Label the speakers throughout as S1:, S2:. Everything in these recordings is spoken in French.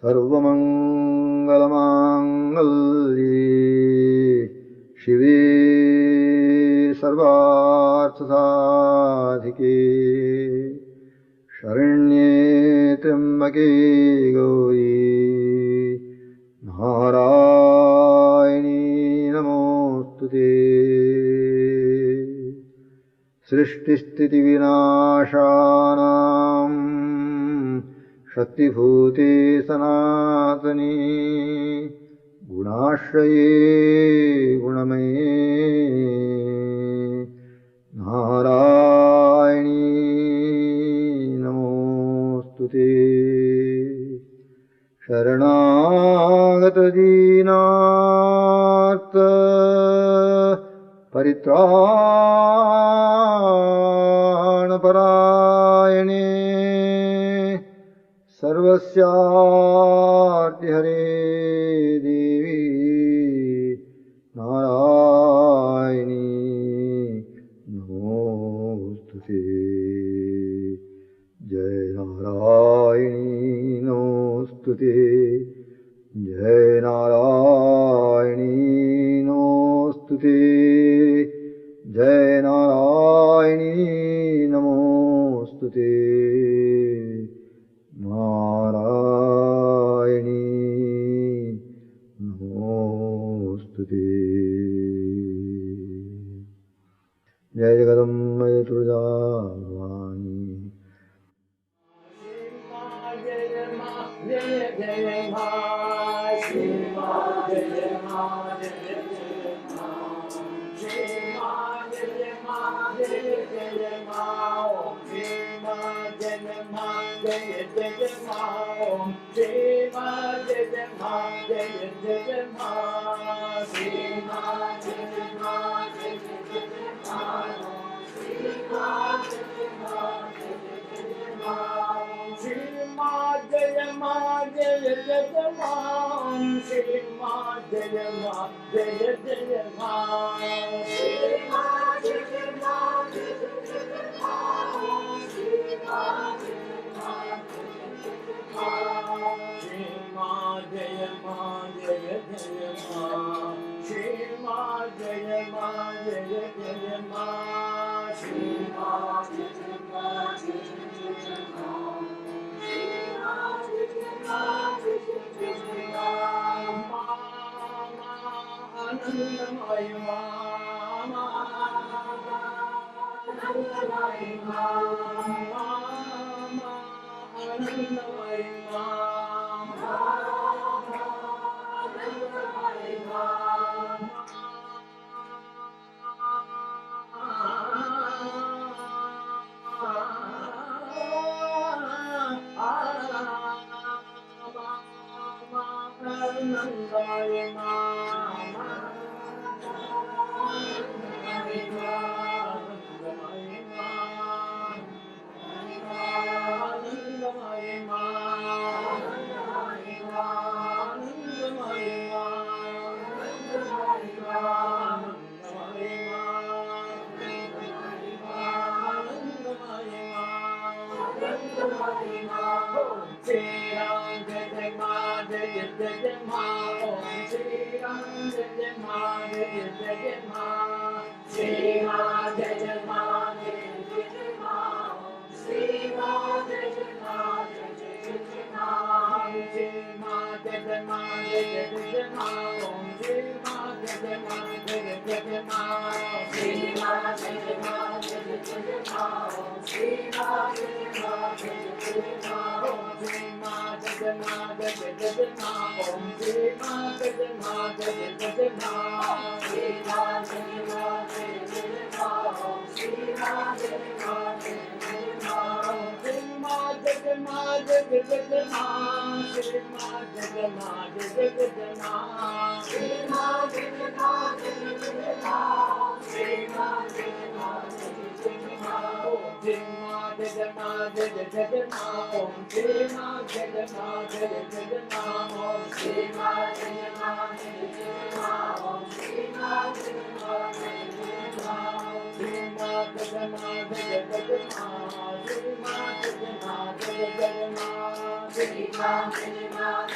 S1: सर्वमङ्गलमाङ्गल्ये शिवे सर्वार्थसाधिके शरण्ये त्र्यम्बके गौरी नारायणी नमोस्तुते सृष्टिस्थितिविनाशानां शक्तिभूते सनातनी गुणाश्रये गुणमये नारायणी नमोस्तुते शरणागतदीनार्त परित्राणपरायणे सर्वस्यार्तिहरे देवी नारायणी नमोस्तुते जय नारायणी नमोस्तुते जय नारायणी नमोस्तुते जय नारायणी नमोस्तुते नारायणी नमोस्तुते जय जगदम्ब तुळजा Bhavani
S2: Ananda Moyi Ma, Ananda Moyi Ma, Ananda Moyi Ma, Ananda Moyi Ma. Ananda Moyi Ma, Ananda Moyi Ma, Ananda Moyi Ma, Ananda Moyi Ma, Ananda Moyi Ma, Ananda Moyi Ma, Ananda Moyi Ma, Ananda Moyi Ma, Jai Ma,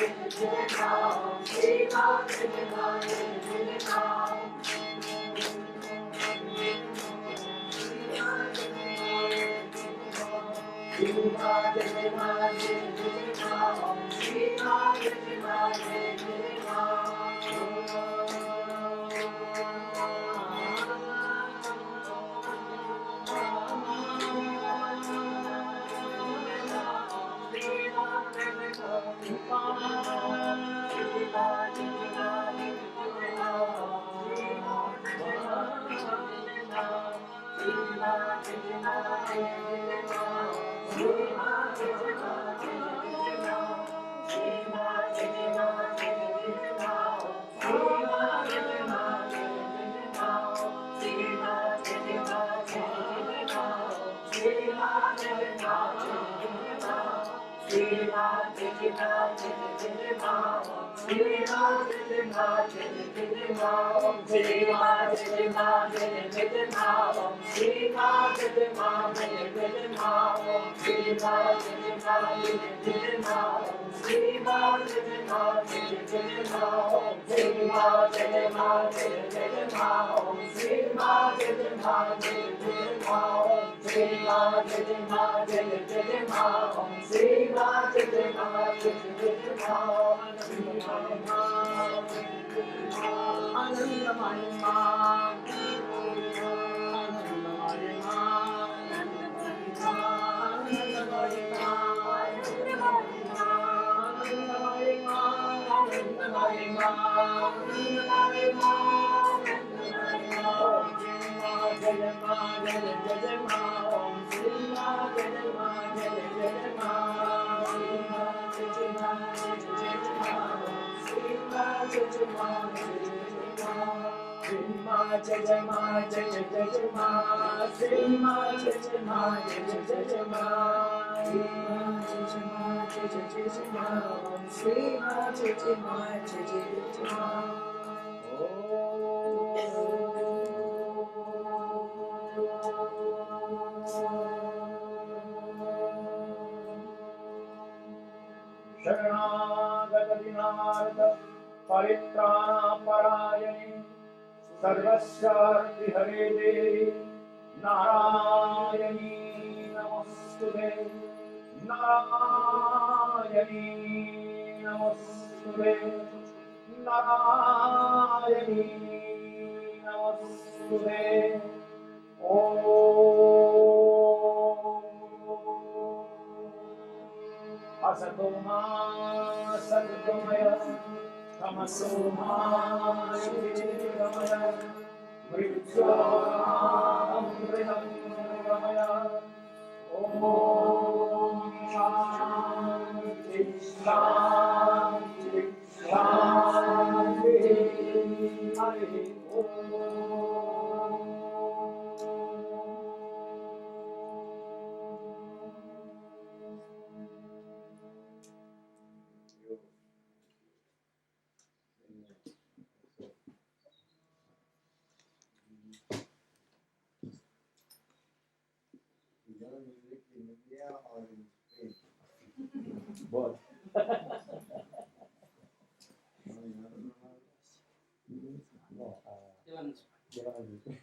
S2: Jai Ma, Om Shri Ma, Jai Ma, Jai Ma, Shri Ma, Jai Ma, Jai Ma, Shri Ma, Jai Ma, Shri Ma, Jai Ma, Jai Ma, Shri Ma, Jai Ma, Jai Ma, Shri Ma, Jai Ma, Jai Ma, Shri Ma, Jai Ma, Jai Ma.
S3: शरणागत दिनार्थ परित्राणपरायणे सर्वस्यार्ति हरे देवी नारायणी नमोस्तुते नारायणी नमोस्तुते नारायणी नमोस्तुते असतो मा सद्गमय तमसो मा ज्योतिर्गमय मृत्योर्मामृतङ्गमय ॐ शान्ति शान्ति शान्तिः हरिः ॐ
S1: Music in India or in Spain?
S3: Both. No, Javanese.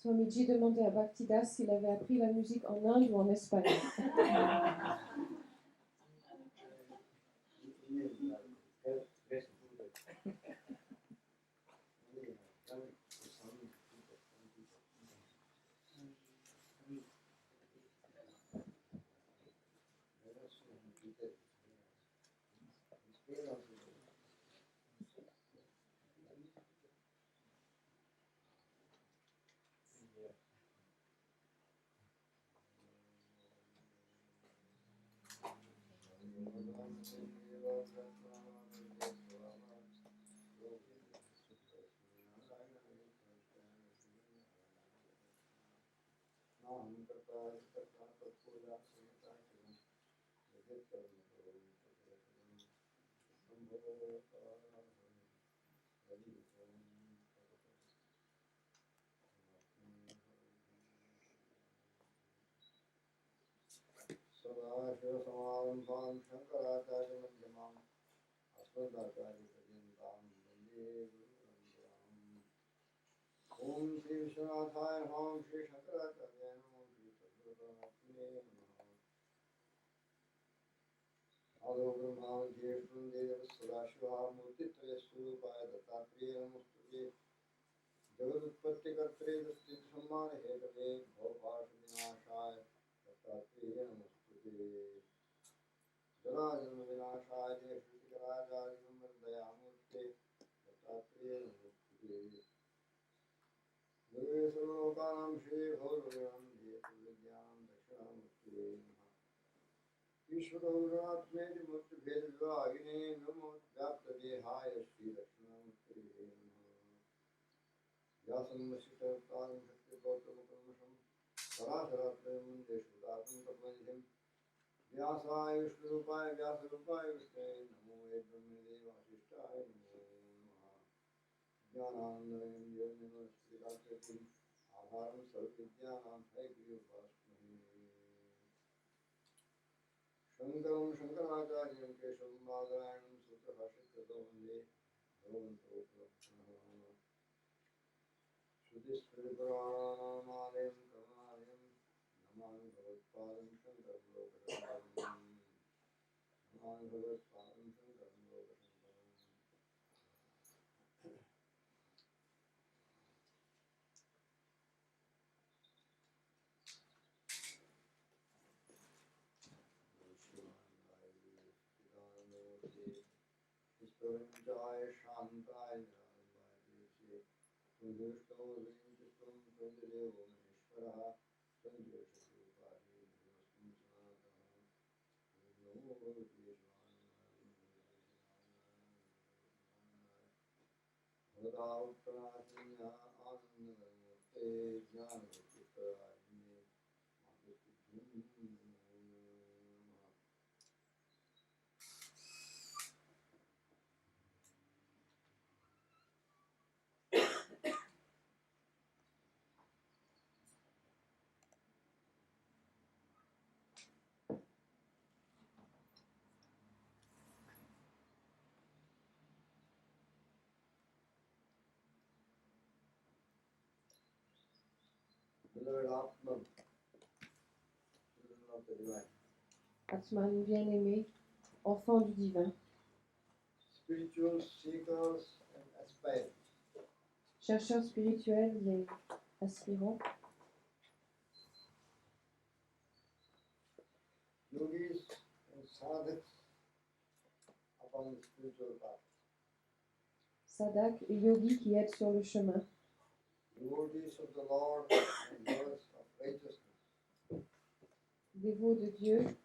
S4: Swamiji demandait à Bhaktidas s'il avait appris la musique en Inde ou en Espagne.
S1: Sadashivasamarampham Shankaracharya Madhyamam Asmadacharya Pajantam Vande Guru Paramparām. Om Shri Vishwanathaya Namo, Shri Shankaracharya Namo, Shri Sadgurunatmane Namo. Ado Brahma Jeshvam Dev Sadashiva Murtitraya Swarupaya Dattatreya Namostute. Jagadutpatti Kartre Dastit Sammana Hetave Bhavabhasha Vinashaya Dattatreya Namostute. Jalajanma Vinashaya Shrutikarajarya Dayamurte Dattatreya Namostute. Gurve Sarvalokanam Shri Bhagavanam Jesu Vidyanam Dakshinamurte Namaha. Ishvara Uranatmeti Murti Bheda Vivagine Namo Vyapta Dehaya Shri Dakshinamurte Namaha. Vyasam Vasishtavtaram Shakti Gautama Kalmasham Parasharatram Deshudatam Tapmanihim Vyasaya Vishnu-rupaya Vyasa-rupaya Vishnu Namo Vedbrahmane Vasishtaya Namo Namaha. Jnanandayam Yoginam Srirakratim Adharam Sarvidyanam Haigriya-upasmane. Shankaram Shankaracharyam Keshavam Badarayanam Sutra-bhashyakrito Vande Bhagavanto Purushottamam. Shruti-smriti-purānānāmalaya Kamalaya Namami Bhagatpadam Shankaram Lokashankaram. Namami Bhagatpadam Shankaram Lokashankaram. Chidananda Shantai Nirānvāyate Sundurshtam Vinchastam Sundarevo Maheshwaraha Sundurshasrupāhi Bhuvastam Sanatana Namo Bhagavate Bhagavata Anandamurte Jnanavakittarājine Madhukudhum Namaha. Beloved Atman, children of the divine,
S4: Atman bien-aimé, enfant du divin,
S1: spiritual seekers and aspirants,
S4: chercheurs spirituels et aspirants,
S1: yogis and sadhaks upon the spiritual path,
S4: sadhaks et yogis qui aident sur le chemin,
S1: devotees of the Lord and lovers of righteousness,
S4: dévots de Dieu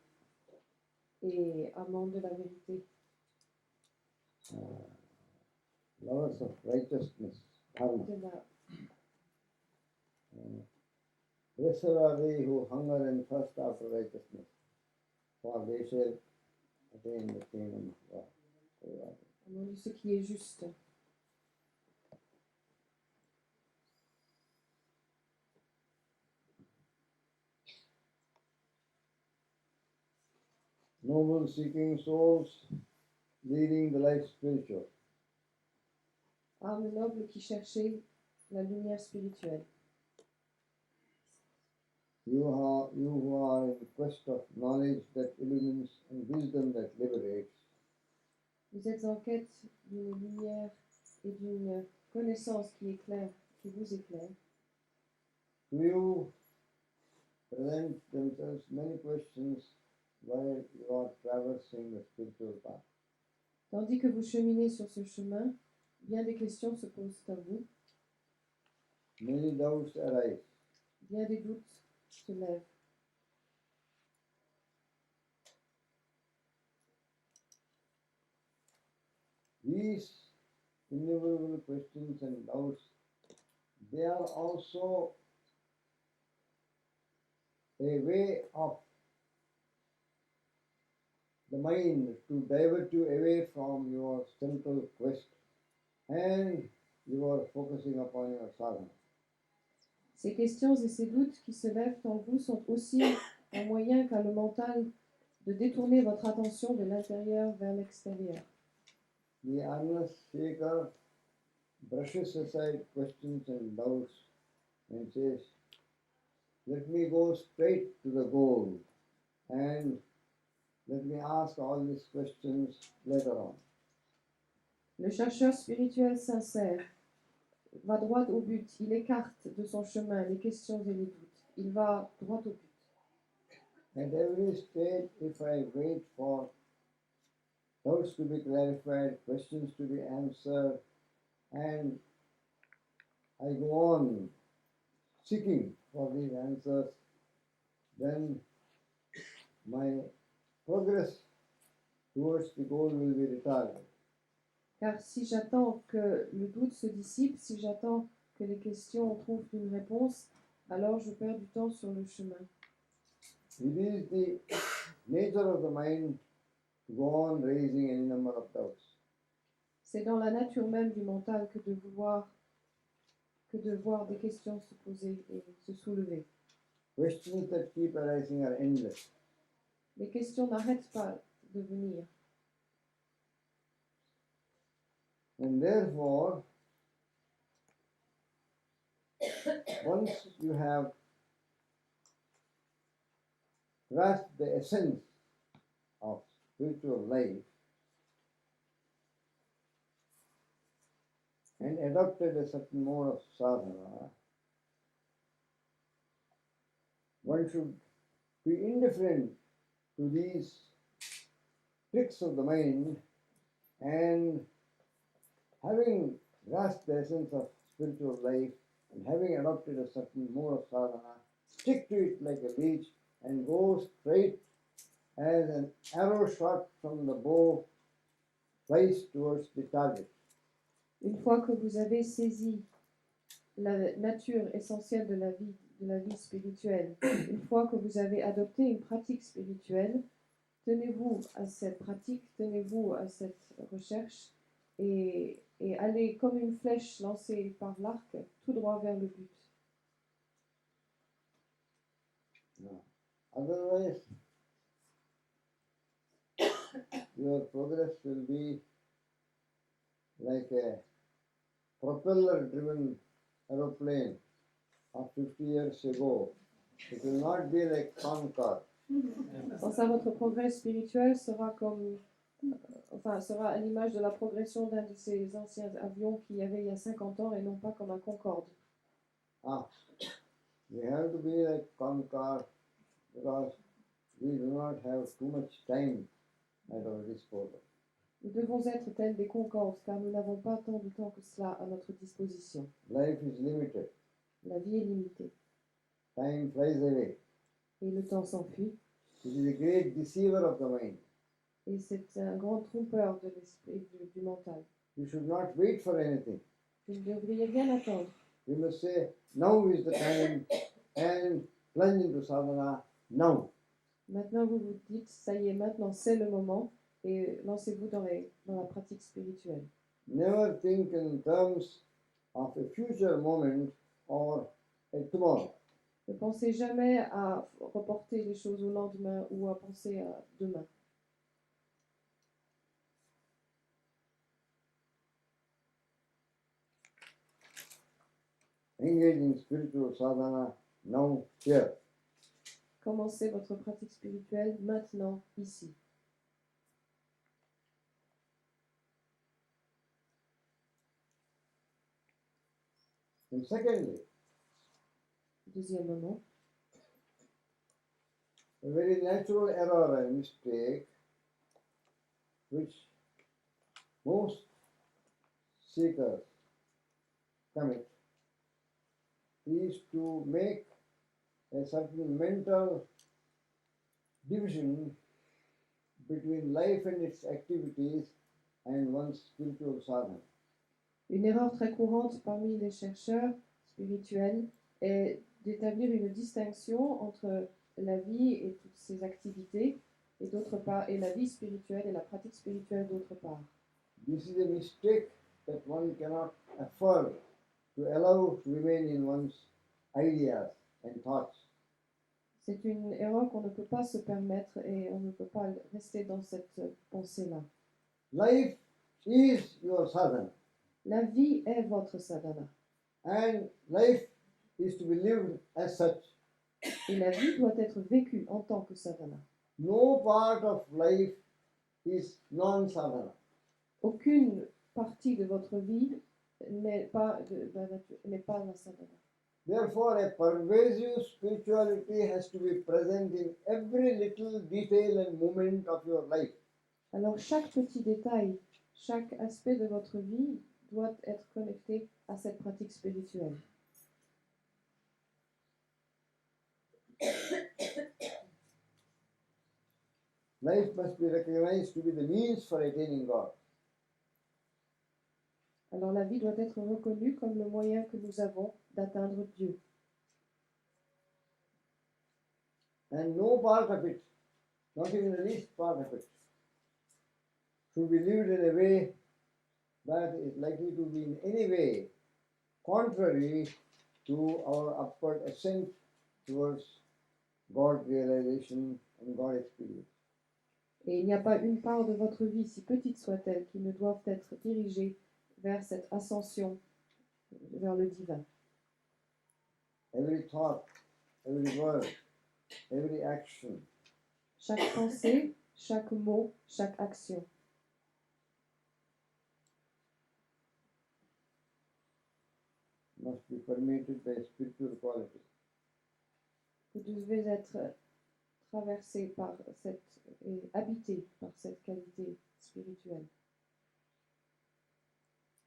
S4: et amants de la vérité,
S1: lovers of righteousness, dharma,
S4: de la
S1: perseverare who hunger and thirst after righteousness, for they shall attain the kingdom of God.
S4: amants de ce qui est juste.
S1: Noble seeking souls leading the life spiritual.
S4: Âmes nobles qui cherchaient la lumière spirituelle.
S1: You who are in quest of knowledge that illumines and wisdom that liberates.
S4: Vous êtes en quête d'une lumière et d'une connaissance qui éclaire, qui vous éclaire.
S1: To you present themselves many questions while you are traversing the spiritual path.
S4: Tandis que vous cheminez sur ce chemin, bien des questions se posent à vous,
S1: Many doubts arise.
S4: bien des doutes se lèvent.
S1: These innumerable questions and doubts, they are also a way of the mind to divert you away from your central quest, and you are focusing upon your sadhana.
S4: Ces questions et ces doutes qui se lèvent en vous sont aussi un moyen qu'a le mental de détourner votre attention de l'intérieur vers l'extérieur.
S1: The honest seeker brushes aside questions and doubts and says, let me go straight to the goal and let me ask all these questions later on.
S4: Le chercheur spirituel sincère va droit au but. Il écarte de son chemin les questions et les doutes. Il va droit au but.
S1: At every stage, if I wait for doubts to be clarified, questions to be answered, and I go on seeking for these answers, then my progress towards the goal will be retarded.
S4: Car si j'attends que le doute se dissipe, si j'attends que les questions trouvent une réponse, alors je perds du temps sur le chemin.
S1: It is the nature of the mind to go on raising any number of doubts.
S4: C'est dans la nature même du mental que de voir des questions se poser et se soulever.
S1: Questions that keep arising are endless.
S4: Les questions n'arrêtent pas de venir.
S1: And therefore, once you have grasped the essence of spiritual life and adopted a certain mode of sadhana, one should be indifferent to these tricks of the mind, and having grasped the essence of spiritual life and having adopted a certain mode of sadhana, stick to it like a leech and go straight as an arrow shot from the bow flies towards the target.
S4: Une fois que vous avez saisi la nature essentielle de la vie spirituelle, une fois que vous avez adopté une pratique spirituelle, tenez-vous à cette pratique, tenez-vous à cette recherche et allez comme une flèche lancée par l'arc tout droit vers le but.
S1: No. Otherwise, your progress will be like a propeller-driven aeroplane of 50 years ago. It will not be like Concorde.
S4: Sans ça, votre progrès spirituel sera sera à l'image de la progression d'un de ces anciens avions qu'il y avait il y a 50 ans et non pas comme un Concorde.
S1: We have to be like Concorde because we do not have too much time at our disposal.
S4: Nous devons être tels des Concordes car nous n'avons pas tant de temps que cela à notre disposition.
S1: Life is limited.
S4: La vie est limitée
S1: Time flies away.
S4: et le temps s'enfuit.
S1: It is a great deceiver of the mind.
S4: Et c'est un grand trompeur de l'esprit, du mental.
S1: You should not wait for anything.
S4: Vous ne devriez rien attendre.
S1: You must say, now is the time, and plunge into sadhana now.
S4: Maintenant, vous vous dites, ça y est, maintenant c'est le moment, et lancez-vous dans la pratique spirituelle.
S1: Never think in terms of a future moment or a tomorrow.
S4: Ne pensez jamais à reporter les choses au lendemain ou à penser à demain.
S1: Engage in spiritual sadhana now, here.
S4: Commencez votre pratique spirituelle maintenant, ici.
S1: And secondly,
S4: Deuxièmement,
S1: a very natural error and mistake which most seekers commit is to make a certain mental division between life and its activities and one's spiritual sadhana.
S4: une erreur très courante parmi les chercheurs spirituels est d'établir une distinction entre la vie et toutes ses activités, et d'autre part, et la vie spirituelle et la pratique spirituelle d'autre part.
S1: This is a mistake that one cannot afford to allow to remain in one's ideas and thoughts.
S4: C'est une erreur qu'on ne peut pas se permettre et on ne peut pas rester dans cette pensée-là.
S1: Life is your sadhana,
S4: La vie est votre sadhana
S1: and life is to be lived as such.
S4: et la vie doit être vécue en tant que sadhana.
S1: No part of life is non-sadhana.
S4: Aucune partie de votre vie n'est pas la sadhana.
S1: Therefore, a pervasive spirituality has to be present in every little detail and moment of your life.
S4: Alors chaque petit détail, chaque aspect de votre vie doit être connecté à cette pratique spirituelle.
S1: Life must be recognized to be the means for attaining God.
S4: Alors la vie doit être reconnue comme le moyen que nous avons d'atteindre Dieu.
S1: And no part of it, not even the least part of it, should be lived in a way that is likely to be in any way contrary to our upward ascent towards God realization and God experience.
S4: Et il n'y a pas une part de votre vie, si petite soit-elle, qui ne doive être dirigée vers cette ascension vers le divin.
S1: Every thought, every word, every action
S4: Chaque pensée, chaque mot, chaque action
S1: must be permeated by spiritual quality.
S4: vous devez être traversé par cette et habité par cette qualité spirituelle.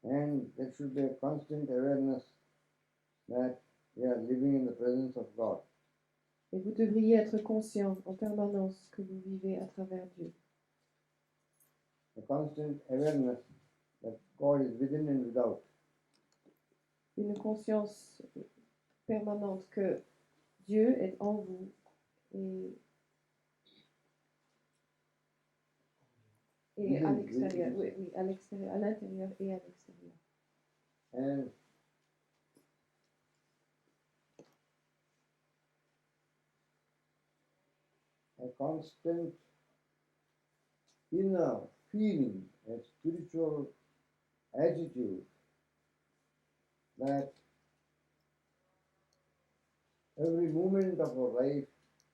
S1: And there should be a constant awareness that we are living in the presence of God.
S4: Et vous devriez être conscient en permanence que vous vivez à travers Dieu.
S1: A constant awareness that God is within and without.
S4: Une conscience permanente que Dieu est en vous et à l'extérieur. Oui, oui, à l'extérieur, à l'intérieur et à l'extérieur.
S1: And a constant inner feeling, a spiritual attitude that every moment of our life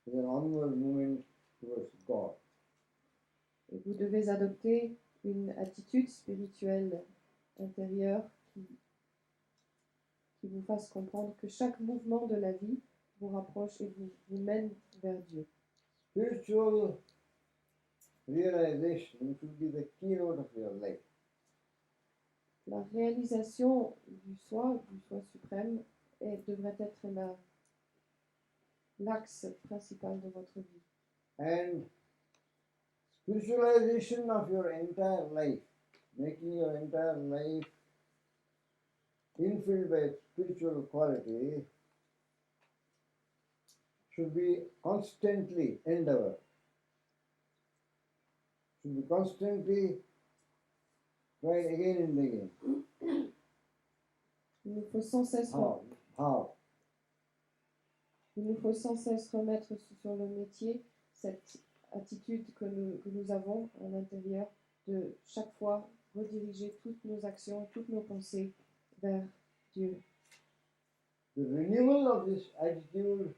S1: is an onward movement towards God.
S4: Et vous devez adopter une attitude spirituelle intérieure qui vous fasse comprendre que chaque mouvement de la vie vous rapproche et vous mène vers Dieu.
S1: Spiritual realization should be the keynote of your life.
S4: La réalisation du soi suprême, devrait être l'axe principal de votre vie.
S1: And spiritualization of your entire life, making your entire life infilled by spiritual quality, should be constantly endeavor, should be constantly tried again and again.
S4: Il nous faut sans cesse
S1: How?
S4: Il nous faut sans cesse remettre sur le métier cette attitude que nous avons à l'intérieur de chaque fois rediriger toutes nos actions, toutes nos pensées vers Dieu.
S1: The renewal of this attitude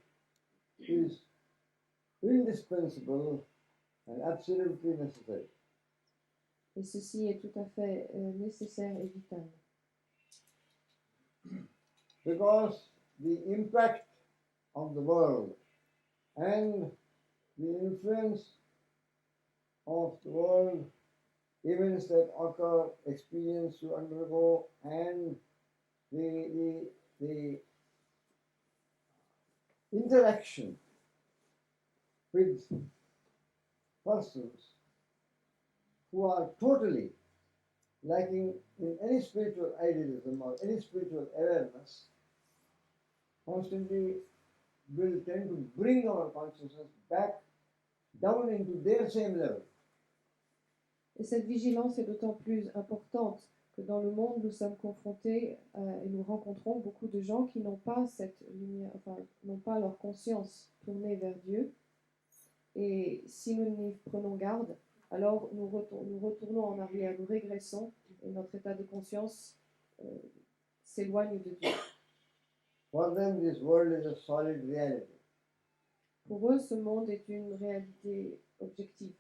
S1: is indispensable and absolutely necessary.
S4: Et ceci est tout à fait nécessaire et vital.
S1: Because the impact of the world and the influence of the world, events that occur, experience you undergo, and the interaction with persons who are totally lacking in any spiritual idealism or any spiritual awareness constantly will tend to bring our consciousness back down into their same level.
S4: Et cette vigilance est d'autant plus importante que dans le monde, nous sommes confrontés et nous rencontrons beaucoup de gens qui n'ont pas cette lumière, enfin, n'ont pas leur conscience tournée vers Dieu. Et si nous n'y prenons garde, alors nous retournons en arrière, nous régressons et notre état de conscience s'éloigne de Dieu.
S1: For them, this world is a solid reality.
S4: Pour eux, ce monde est une réalité objective.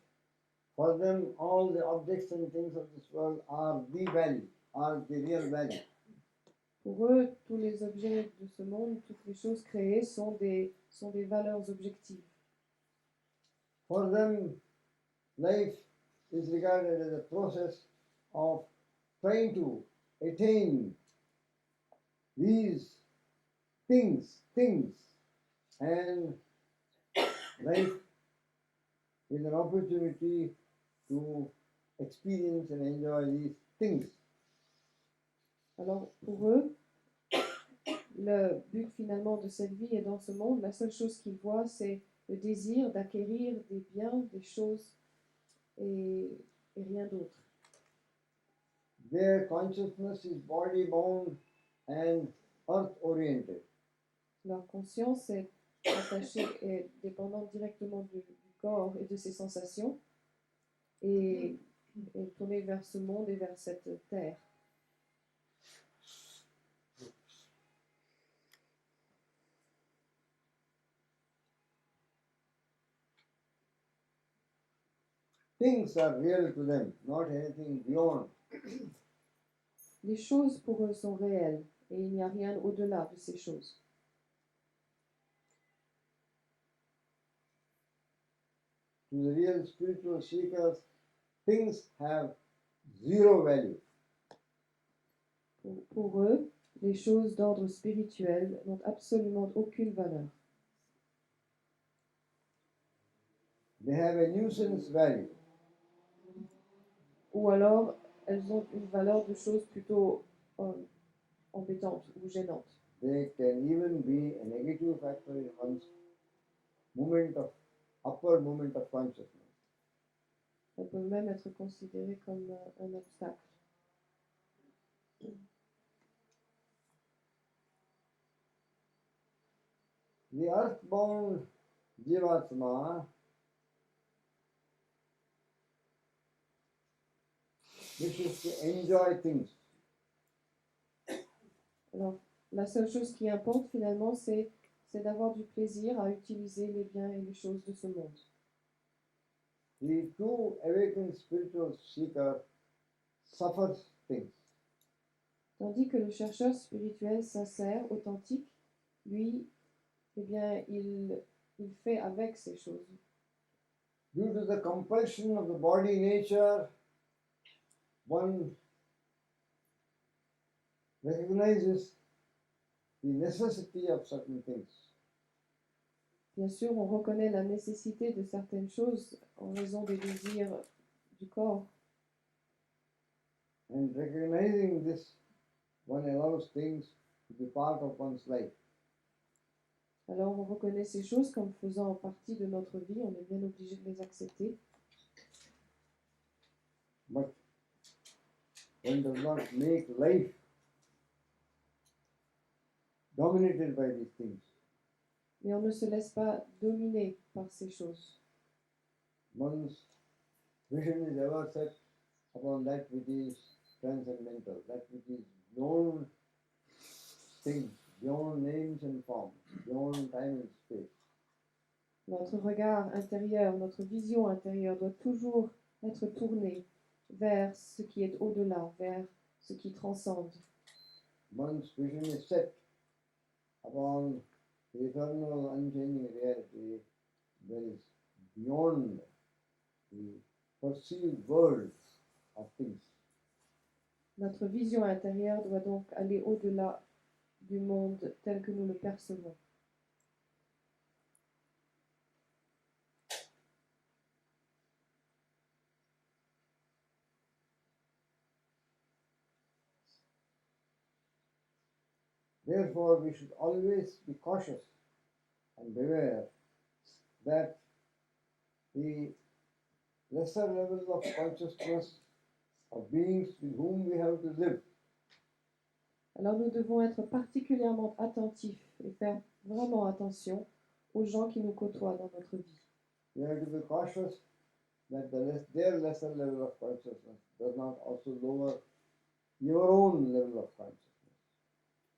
S1: For them, all the objects and things of this world are the value, are the real value.
S4: Pour eux, tous les objets de ce monde, toutes les choses créées sont des valeurs objectives.
S1: For them, life is regarded as a process of trying to attain these things, and life is an opportunity to experience and enjoy these things.
S4: Alors pour eux, le but finalement de cette vie et dans ce monde, la seule chose qu'ils voient, c'est le désir d'acquérir des biens, des choses et rien d'autre.
S1: Their consciousness is body-bound and earth-oriented.
S4: Leur conscience est attachée et dépendante directement du corps et de ses sensations et est tournée vers ce monde et vers cette terre.
S1: Things are real to them, not anything beyond.
S4: Les choses pour eux sont réelles et il n'y a rien au-delà de ces choses.
S1: To the real spiritual seekers, things have zero value.
S4: Pour eux, les choses d'ordre spirituel n'ont absolument aucune valeur.
S1: They have a nuisance value.
S4: Ou alors, elles ont une valeur de choses plutôt embêtantes ou gênantes.
S1: They can even be a negative factor in one's upward movement of consciousness.
S4: Elles peuvent même être considérées comme un obstacle.
S1: The earthbound Jivatma wishes to enjoy things.
S4: Alors, la seule chose qui importe finalement, c'est d'avoir du plaisir à utiliser les biens et les choses de ce monde.
S1: The true awakened spiritual seeker suffers things.
S4: Tandis que le chercheur spirituel sincère, authentique, lui, eh bien, il fait avec ces choses.
S1: Due to the compulsion of the body nature, one recognizes the necessity of certain things.
S4: Bien sûr, on reconnaît la nécessité de certaines choses en raison des désirs du corps.
S1: And recognizing this, one allows things to be part of one's life.
S4: Alors on reconnaît ces choses comme faisant partie de notre vie, on est bien obligé de les accepter.
S1: But one does not make life dominated by these things.
S4: Mais on ne se laisse pas dominer par ces choses.
S1: One's vision is ever set upon that which is transcendental, that which is beyond things, beyond names and forms, beyond time and space.
S4: Notre regard intérieur, notre vision intérieure doit toujours être tournée vers ce qui est au-delà, vers ce qui transcende.
S1: One's vision is set upon the eternal, unchanging reality that is beyond the perceived world of things.
S4: Notre vision intérieure doit donc aller au-delà du monde tel que nous le percevons.
S1: Therefore, we should always be cautious and beware that the lesser levels of consciousness of beings with whom we have to live
S4: Alors nous devons être particulièrement attentifs et faire vraiment attention aux gens qui nous côtoient dans notre vie.
S1: you have to be cautious that their lesser level of consciousness does not also lower your own level of consciousness.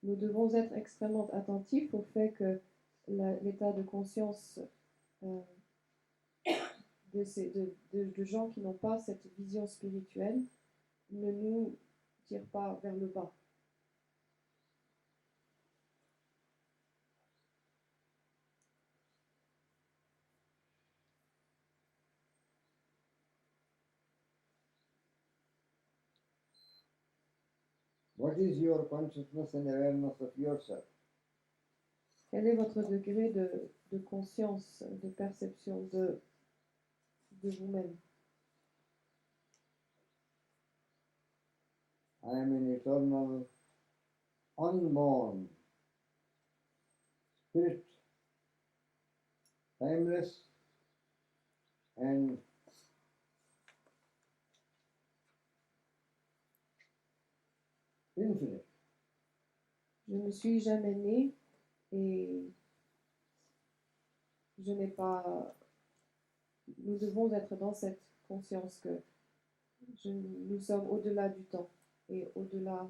S4: Nous devons être extrêmement attentifs au fait que l'état de conscience euh, de gens qui n'ont pas cette vision spirituelle ne nous tire pas vers le bas.
S1: What is your consciousness and awareness of yourself?
S4: Quel est votre degré de conscience, de perception de vous-même?
S1: I am an eternal, unborn spirit, timeless and infinite.
S4: Je ne suis jamais née et je n'ai pas... Nous devons être dans cette conscience que nous sommes au-delà du temps et au-delà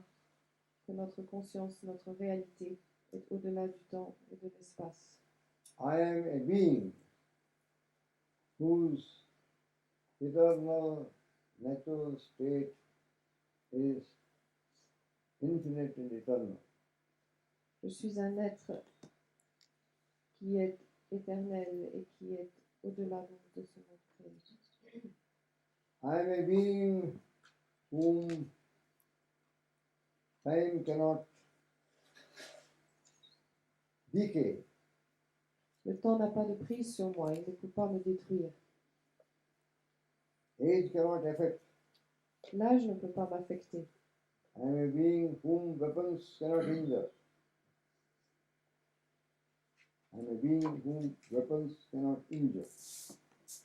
S4: que notre conscience, notre réalité est au-delà du temps et de l'espace.
S1: I am a being whose eternal natural state is infinite and eternal.
S4: Je suis un être qui est éternel et qui est au-delà de ce monde créé.
S1: I am a being whom time cannot decay.
S4: Le temps n'a pas de prise sur moi, il ne peut pas me détruire.
S1: Age cannot affect.
S4: L'âge ne peut pas m'affecter.
S1: I am a being whom weapons cannot injure. I am a being whom weapons cannot injure.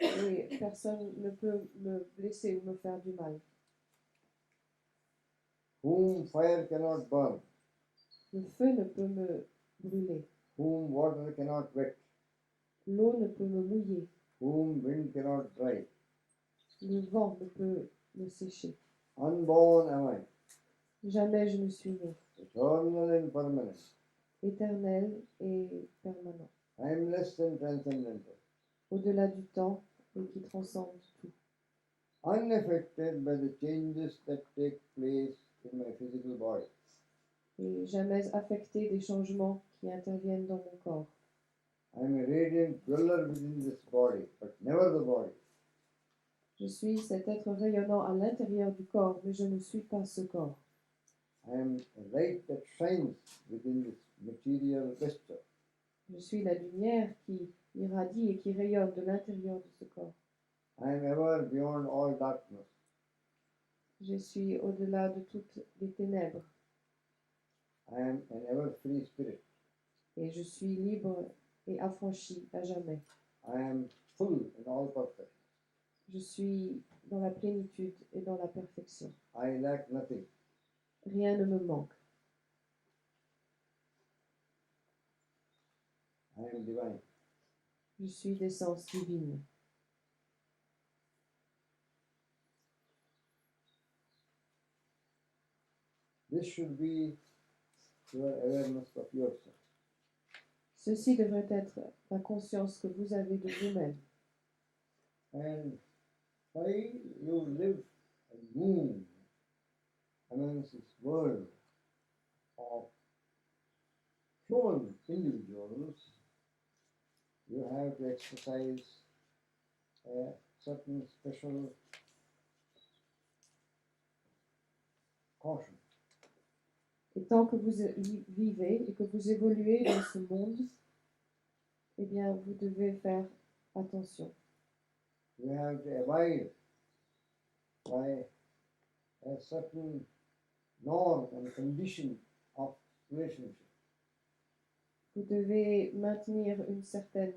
S4: Et personne ne peut me blesser ou me faire du mal.
S1: Whom fire cannot burn.
S4: Le feu ne peut me brûler.
S1: Whom water cannot wet.
S4: L'eau ne peut me mouiller.
S1: Whom wind cannot dry.
S4: Le vent ne peut me sécher.
S1: Unborn am I,
S4: Jamais je ne suis né.
S1: eternal and permanent,
S4: Éternel et permanent.
S1: timeless and transcendental,
S4: Au-delà du temps et qui transcende tout.
S1: unaffected by the changes that take place in my physical body.
S4: Et jamais affecté des changements qui interviennent dans mon corps.
S1: I am a radiant dweller within this body, but never the body.
S4: Je suis cet être rayonnant à l'intérieur du corps, mais je ne suis pas ce corps.
S1: I am a light that shines within this material vesture.
S4: Je suis la lumière qui irradie et qui rayonne de l'intérieur de ce corps.
S1: I am ever beyond all darkness.
S4: Je suis au-delà de toutes les ténèbres.
S1: I am an ever free spirit.
S4: Et je suis libre et affranchi à jamais.
S1: I am full and all perfect.
S4: Je suis dans la plénitude et dans la perfection.
S1: I lack nothing.
S4: Rien ne me manque.
S1: I am divine.
S4: Je suis d'essence divine.
S1: This should be your awareness of yourself.
S4: Ceci devrait être la conscience que vous avez de vous-même.
S1: And while you live and move amongst this world of human individuals, you have to exercise a certain special caution.
S4: Et tant que vous vivez et que vous évoluez dans ce monde, eh bien, vous devez faire attention.
S1: You have to abide by a certain norm and condition of relationship.
S4: Vous devez maintenir une certaine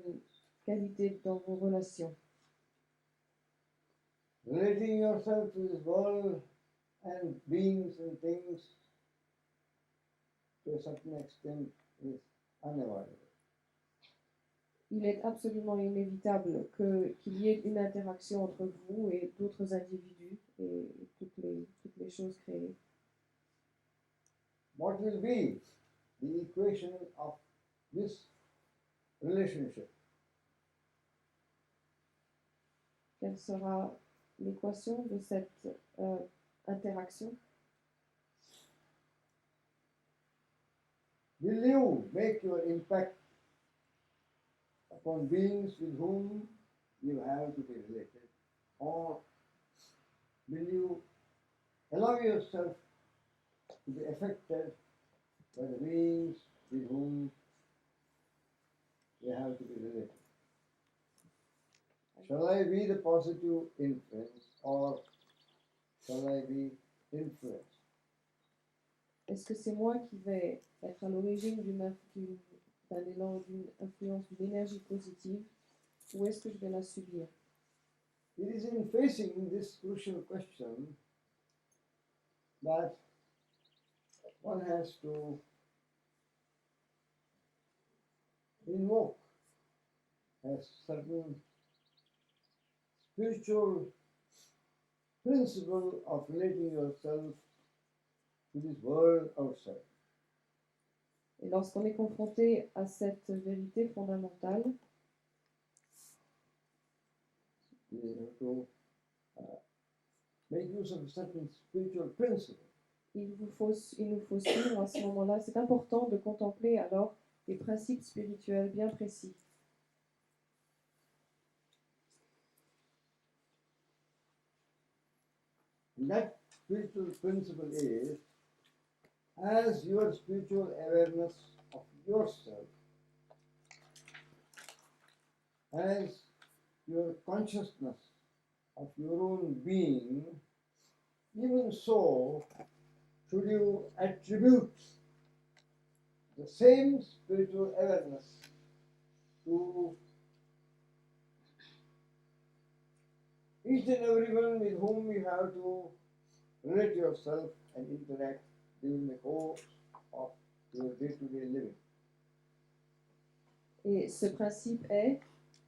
S4: qualité dans vos relations.
S1: Relating yourself to this world and beings and things to a certain extent is unavoidable.
S4: Il est absolument inévitable qu'il y ait une interaction entre vous et d'autres individus et toutes les choses créées.
S1: What will be the equation of this relationship?
S4: Quelle sera l'équation de cette interaction?
S1: Will you make your impact upon beings with whom you have to be related, or will you allow yourself to be affected by the beings with whom you have to be related? Shall I be the positive influence, or shall I be influenced?
S4: Est-ce que c'est moi qui vais être à l'origine d'un élan, d'une influence, d'une énergie positive, ou est-ce que je vais la subir?
S1: It is in facing this crucial question that one has to invoke a certain spiritual principle of relating yourself to this world outside.
S4: Et lorsqu'on est confronté à cette vérité fondamentale,
S1: You have to make use of a certain spiritual principle.
S4: il nous faut suivre à ce moment-là. C'est important de contempler alors des principes spirituels bien précis.
S1: And that spiritual principle is, as your spiritual awareness of yourself, as your consciousness of your own being, even so should you attribute the same spiritual awareness to each and everyone with whom you have to relate yourself and interact during the course of your day-to-day living.
S4: Et ce principe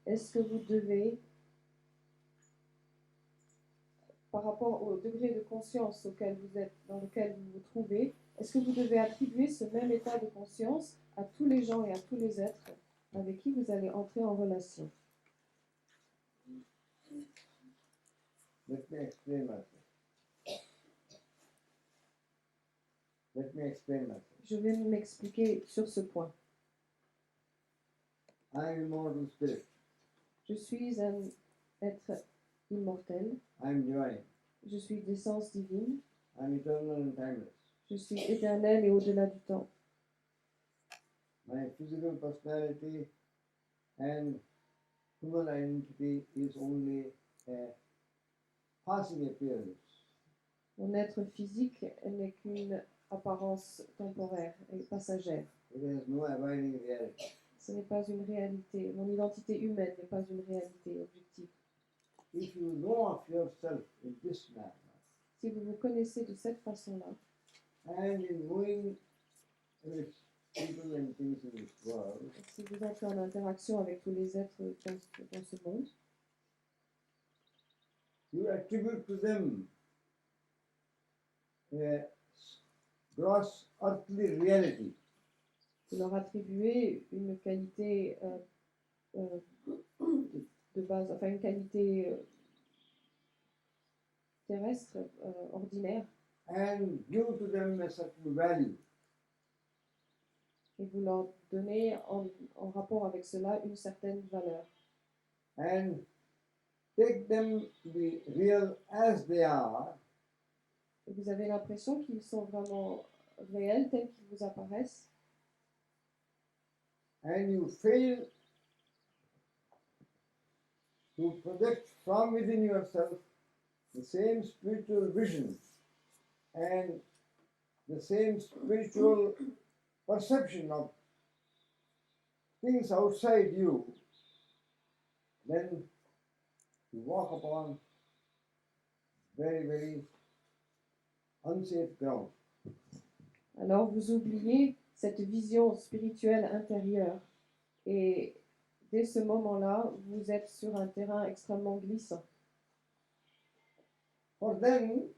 S4: est-ce que vous devez, par rapport au degré de conscience dans lequel vous vous trouvez, est-ce que vous devez attribuer ce même état de conscience à tous les gens et à tous les êtres avec qui vous allez entrer en relation?
S1: Let me explain myself.
S4: Je vais m'expliquer sur ce point.
S1: I am immortal spirit.
S4: Je suis un être immortel.
S1: I am divine.
S4: Je suis d'essence divine.
S1: I am eternal and timeless.
S4: Je suis éternel et au-delà du temps.
S1: My physical personality and human identity is only a passing appearance.
S4: Mon être physique n'est qu'une apparence temporaire et passagère.
S1: It has no abiding reality.
S4: Ce n'est pas une réalité. Mon identité humaine n'est pas une réalité objective.
S1: If you know of yourself in this manner,
S4: Si vous vous connaissez de cette façon-là,
S1: and in knowing with people and things in this world,
S4: si vous entrez en interaction avec tous les êtres dans ce monde,
S1: you attribute to them a gross earthly reality.
S4: vous leur attribuez une qualité de base, enfin une qualité terrestre ordinaire,
S1: And give to them a certain value.
S4: et vous leur donnez en rapport avec cela une certaine valeur.
S1: And take them to be real as they are,
S4: Et vous avez l'impression qu'ils sont vraiment réels tels qu'ils vous apparaissent,
S1: and you fail to project from within yourself the same spiritual vision and the same spiritual perception of things outside you, then you walk upon very, very unsafe ground.
S4: Alors vous oubliez cette vision spirituelle intérieure et dès ce moment-là, vous êtes sur un terrain extrêmement glissant.
S1: For then,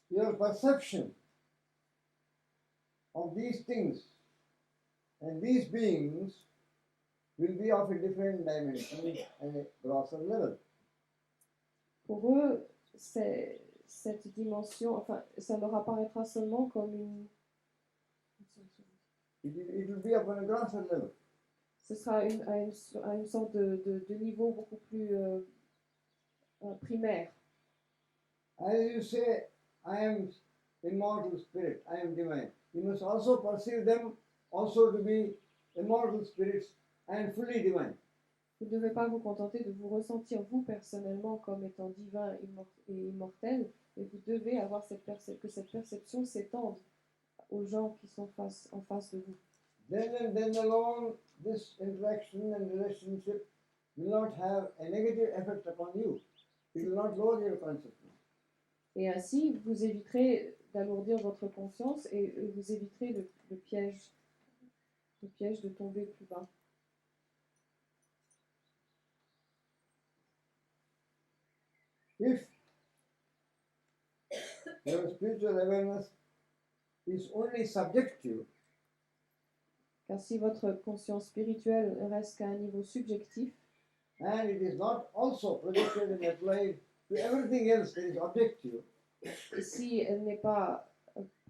S1: your perception of these things and these beings will be of a different dimension and a grosser level.
S4: Pour eux, cette dimension, enfin, ça leur apparaîtra seulement comme une...
S1: It will be upon a grosser level.
S4: Ce sera à une sorte de niveau beaucoup plus primaire.
S1: As you say, I am immortal spirit, I am divine. You must also perceive them also to be immortal spirits and fully divine.
S4: Vous ne devez pas vous contenter de vous ressentir vous personnellement comme étant divin et immortel, mais vous devez avoir que cette perception s'étende aux gens qui sont en face de vous.
S1: Then and then alone, this interaction and relationship will not have a negative effect upon you. It will not lower your consciousness.
S4: Et ainsi, vous éviterez d'alourdir votre conscience et vous éviterez le piège de tomber plus bas.
S1: If your spiritual awareness is only subjective,
S4: Car si votre conscience spirituelle reste qu'à un niveau subjectif,
S1: and it is not also projected and applied to everything else that is objective,
S4: et si elle n'est pas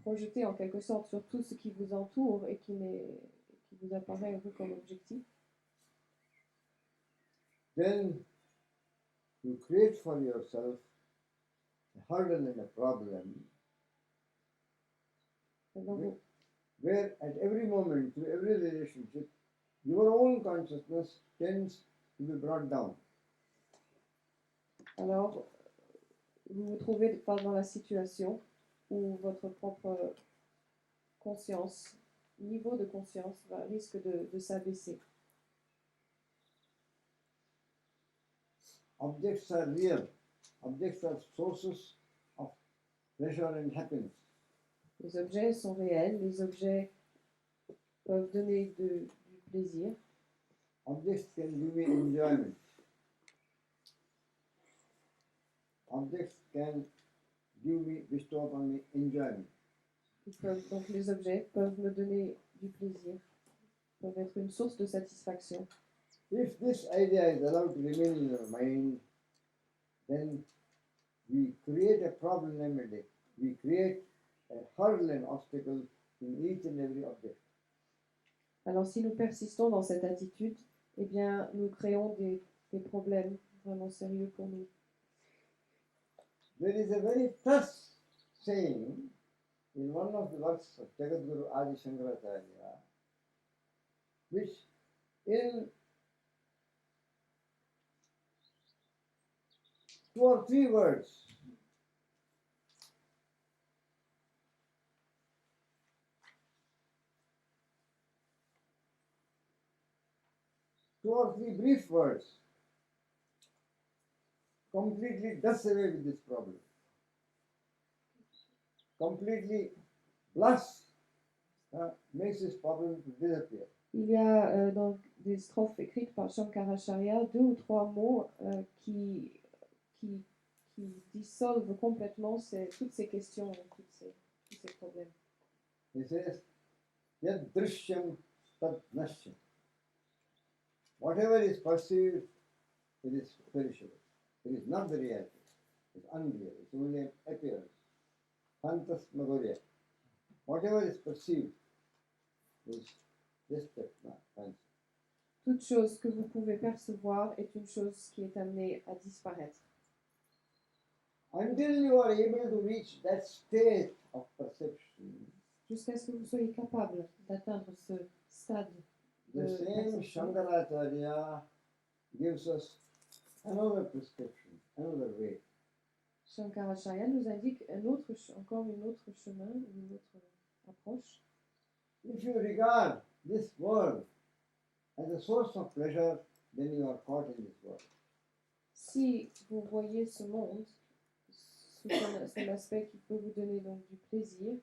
S4: projetée en quelque sorte sur tout ce qui vous entoure et qui vous apparaît un peu comme objectif,
S1: then you create for yourself a hurdle and a problem
S4: alors vous,
S1: where at every moment, through every relationship, your own consciousness tends to be brought down.
S4: alors vous vous trouvez dans la situation où votre propre conscience, niveau de conscience, risque de s'abaisser.
S1: Objects are real. Objects are sources of pleasure and happiness.
S4: Les objets sont réels, les objets peuvent donner du plaisir,
S1: Objects can give me enjoyment. Objects can bestow upon me enjoyment.
S4: donc les objets peuvent me donner du plaisir, peuvent être une source de satisfaction.
S1: If this idea is allowed to remain in your mind, then we create a problem every day. We create a hurdle and obstacle in each and every object.
S4: Alors si nous persistons dans cette attitude, eh bien nous créons des problèmes vraiment sérieux pour nous.
S1: There is a very terse saying in one of the works of Jagadguru Adi Shankaracharya, which in 2 or 3 words two or three brief words completely does away with this problem. Completely makes this problem to disappear.
S4: Il y a dans des strophes écrites par Shankaracharya 2 ou 3 mots qui dissolvent complètement toutes ces questions, tous ces problèmes.
S1: He says, Yad drishyam tad nashyam. Whatever is perceived, it is perishable. It is not the reality. It is unreal. It is only an appearance. Pantas Magoria. Whatever is perceived is just a fancy.
S4: Toute chose que vous pouvez percevoir est une chose qui est amenée à disparaître.
S1: Until you are able to reach that state of perception,
S4: Jusqu'à ce que vous soyez capable d'atteindre ce stade de
S1: the same
S4: perception.
S1: Shankaracharya gives us another prescription, another way.
S4: Shankaracharya nous indique encore une autre chemin, une autre approche.
S1: If you regard this world as a source of pleasure, then you are caught in this world.
S4: Si vous voyez ce monde sous son aspect qui peut vous donner donc du plaisir,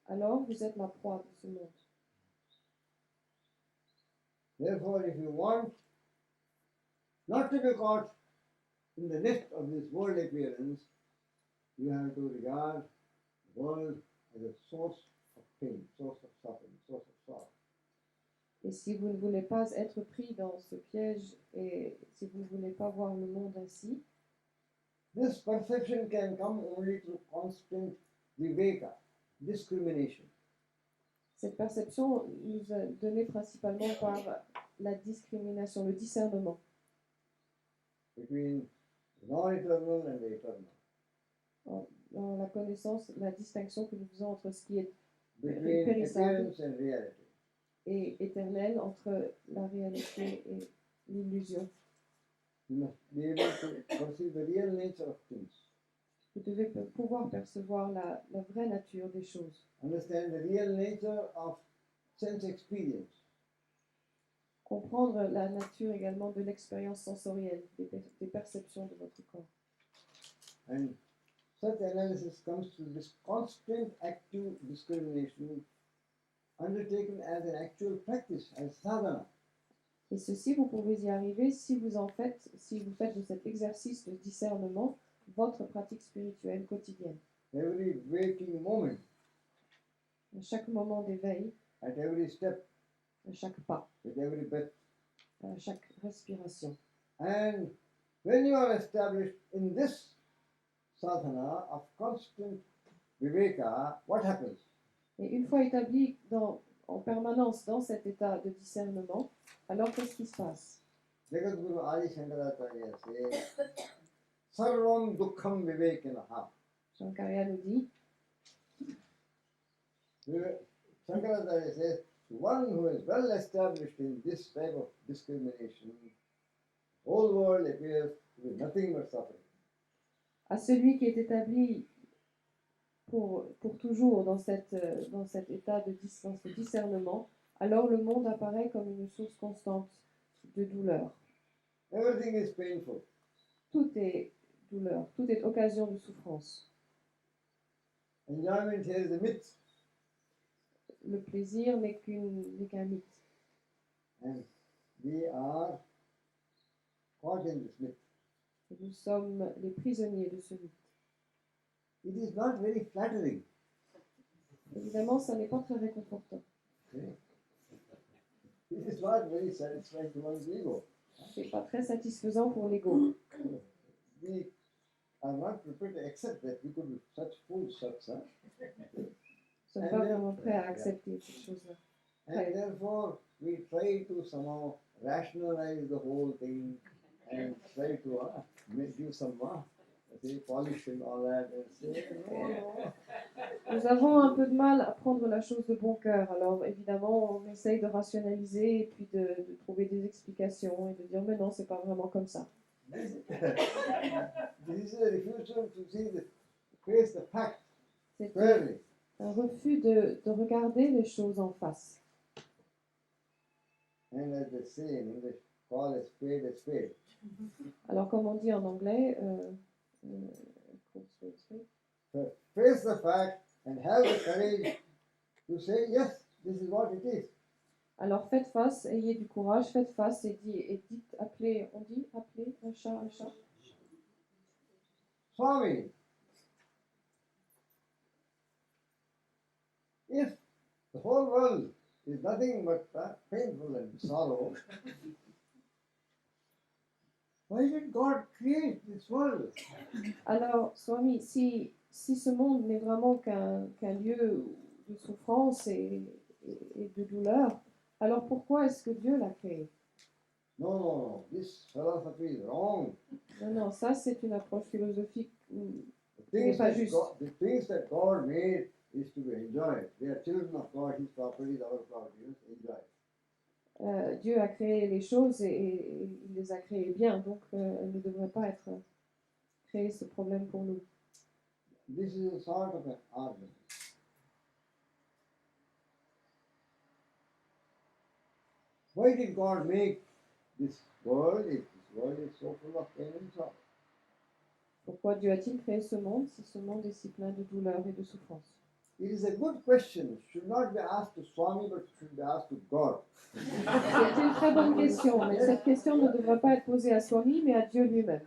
S4: alors vous êtes la proie de ce monde.
S1: Therefore, if you want not to be caught in the net of this world appearance, you have to regard the world as a source of pain, source of suffering, source of sorrow.
S4: Et si vous ne voulez pas être pris dans ce piège et si vous ne voulez pas voir le monde ainsi,
S1: This perception can come only through constant viveka, discrimination.
S4: cette perception nous est donnée principalement par la discrimination, le discernement
S1: Between the non-eternal and the eternal,
S4: dans la connaissance, la distinction que nous faisons entre ce qui est
S1: between
S4: périssable
S1: appearance and reality.
S4: et éternel, entre la réalité et l'illusion.
S1: You must be able to perceive the real nature of things,
S4: Vous devez pouvoir percevoir la vraie nature des choses,
S1: understand the real nature of sense experience,
S4: comprendre la nature également de l'expérience sensorielle, des perceptions de votre corps.
S1: and such analysis comes to this constant active discrimination undertaken as an actual practice, as sadhana.
S4: Et ceci, vous pouvez y arriver si vous faites de cet exercice de discernement votre pratique spirituelle quotidienne.
S1: Every waking moment,
S4: À chaque moment d'éveil,
S1: at every step,
S4: à chaque pas,
S1: with every breath.
S4: à chaque respiration.
S1: And when you are established in this sadhana of constant viveka, what happens?
S4: Et une fois établi en permanence dans cet état de discernement, alors qu'est-ce qui se passe?
S1: Jagadguru Adi Shankaracharya says, Sarvam Dukkham Vivekanaha.
S4: Shankarya nous dit,
S1: Shankaracharya says, one who is well established in this type of discrimination, the whole world appears to be nothing but suffering.
S4: à celui qui est établi pour toujours dans cet état de dans ce discernement, alors le monde apparaît comme une source constante de douleur.
S1: Everything is painful.
S4: Tout est douleur, tout est occasion de souffrance.
S1: Enjoyment here is a myth,
S4: Le plaisir n'est qu'un mythe.
S1: and we are caught in this myth.
S4: Et nous sommes les prisonniers de ce mythe.
S1: It is not very flattering.
S4: Évidemment, ça n'est pas très réconfortant.
S1: It is not very satisfying to one's ego.
S4: C'est pas très satisfaisant pour l'ego.
S1: We are not prepared to accept that we could be such fools, such, huh?
S4: Nous ne sommes pas vraiment prêts à accepter ces choses-là.
S1: And therefore, we try to somehow rationalize the whole thing and try to give some say, polish and all that and say, no.
S4: Nous avons un peu de mal à prendre la chose de bon cœur. Alors évidemment, on essaye de rationaliser et puis de trouver des explications et de dire mais non, c'est pas vraiment comme ça.
S1: This is a refusal to see the face the fact
S4: C'est
S1: clearly.
S4: un refus de regarder les choses en face.
S1: And as they say in English, call a spade a spade.
S4: Alors comme on dit en anglais,
S1: So face the fact and have the courage to say, yes, this is what it is.
S4: alors faites face, ayez du courage, faites face et dites, appelez, on dit appelez un chat un chat.
S1: Swami, if the whole world is nothing but painful and sorrow, why did God create this world?
S4: Alors, Swami, si ce monde n'est vraiment qu'un lieu de souffrance et de douleur, alors pourquoi est-ce que Dieu l'a créé?
S1: No, this philosophy is wrong.
S4: Non, non, ça c'est une approche philosophique.
S1: The things,
S4: pas
S1: that
S4: juste.
S1: that God made is to be enjoyed. They are children of God, His property, our property. Enjoy.
S4: Dieu a créé les choses et il les a créées bien, donc elles ne devraient pas être créer ce problème pour nous.
S1: This is a sort of an argument. Why did God make this world if this world is so full of pain and sorrow?
S4: Pourquoi Dieu a-t-il créé ce monde si ce monde est si plein de douleurs et de souffrances?
S1: It is a good question. It should not be asked to Swami, but it should be asked to God.
S4: C'est une très bonne question, mais cette question ne devrait pas être posée à Swami, mais à Dieu lui-même.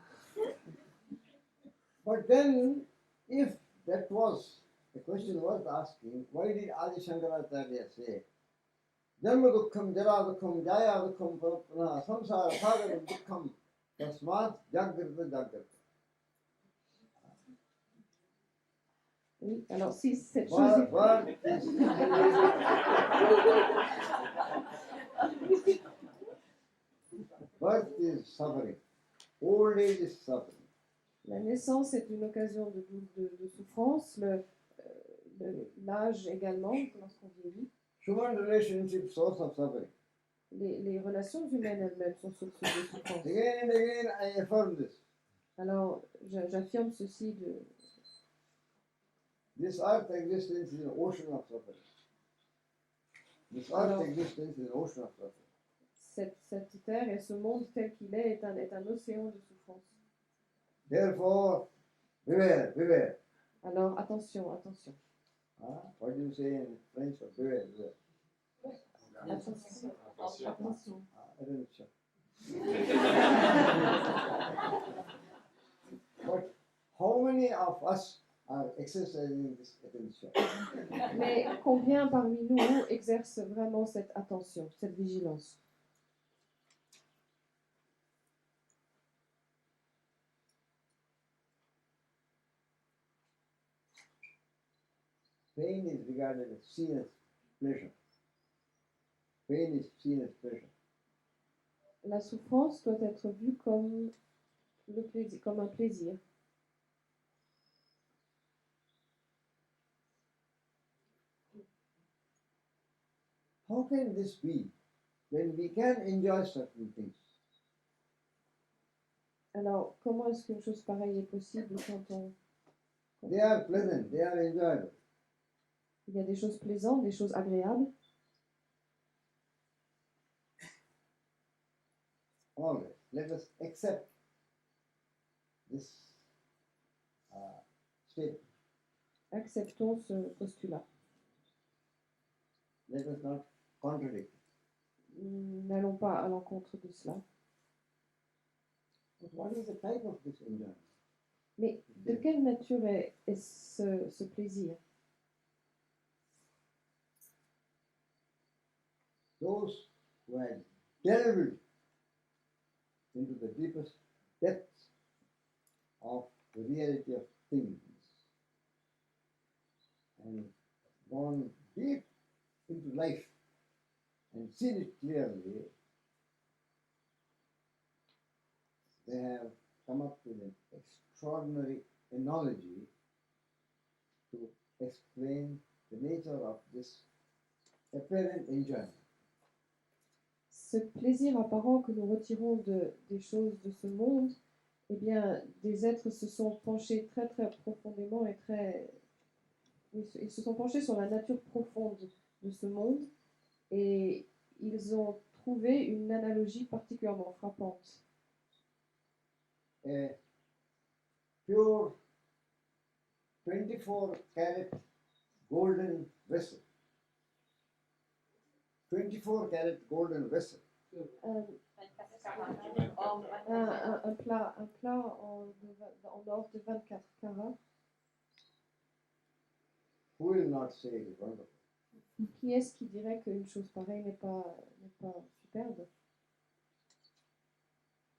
S1: But then, if that was the question worth asking, why did Adi Shankaracharya say, Janma dukkham, jara dukkham, jaya dukkham, purapana, samsara sagar dukkham, tasmat jagrata jagrata.
S4: Oui, alors si cette chose
S1: Birth is suffering. Old age is suffering.
S4: La naissance est une occasion de souffrance, l'âge également, lorsqu'on vieillit.
S1: Human relationship source of suffering.
S4: Les relations humaines elles-mêmes sont source de souffrance.
S1: Again and again I affirm this.
S4: Alors, j'affirme ceci
S1: This earth existence is an ocean of suffering. This earth existence is an ocean of suffering.
S4: cette terre et ce monde tel qu'il est un océan de souffrance.
S1: Therefore, beware, beware.
S4: Alors, attention, attention.
S1: What do you say in French? Beware, beware.
S4: Attention. Attention.
S1: Attention. But how many of us are exercising this attention?
S4: Mais combien parmi nous exercent vraiment cette attention, cette vigilance?
S1: Pain is regarded as seen as pleasure. Pain is seen as pleasure.
S4: La souffrance doit être vue comme le plaisir, comme un plaisir.
S1: How can this be when we can enjoy certain things?
S4: Alors, comment est-ce qu'une chose pareille est possible quand
S1: They are pleasant, they are enjoyable.
S4: il y a des choses plaisantes, des choses agréables?
S1: All right, let us accept this statement.
S4: Acceptons ce postulat.
S1: Let us not contradict.
S4: N'allons pas à l'encontre de cela.
S1: But what is the type of this enjoyment?
S4: Mais de quelle nature est ce plaisir?
S1: Those who had delved into the deepest depths of the reality of things and gone deep into life and seen it clearly, they have come up with an extraordinary analogy to explain the nature of this apparent enjoyment.
S4: Ce plaisir apparent que nous retirons des choses de ce monde, eh bien, des êtres se sont penchés très très profondément ils se sont penchés sur la nature profonde de ce monde et ils ont trouvé une analogie particulièrement frappante.
S1: A pure 24-carat golden vessel. 24-carat golden vessel.
S4: Un plat en or de 24 carats.
S1: Who will not say it is wonderful?
S4: Qui est-ce qui dirait qu'une chose pareille n'est pas superbe?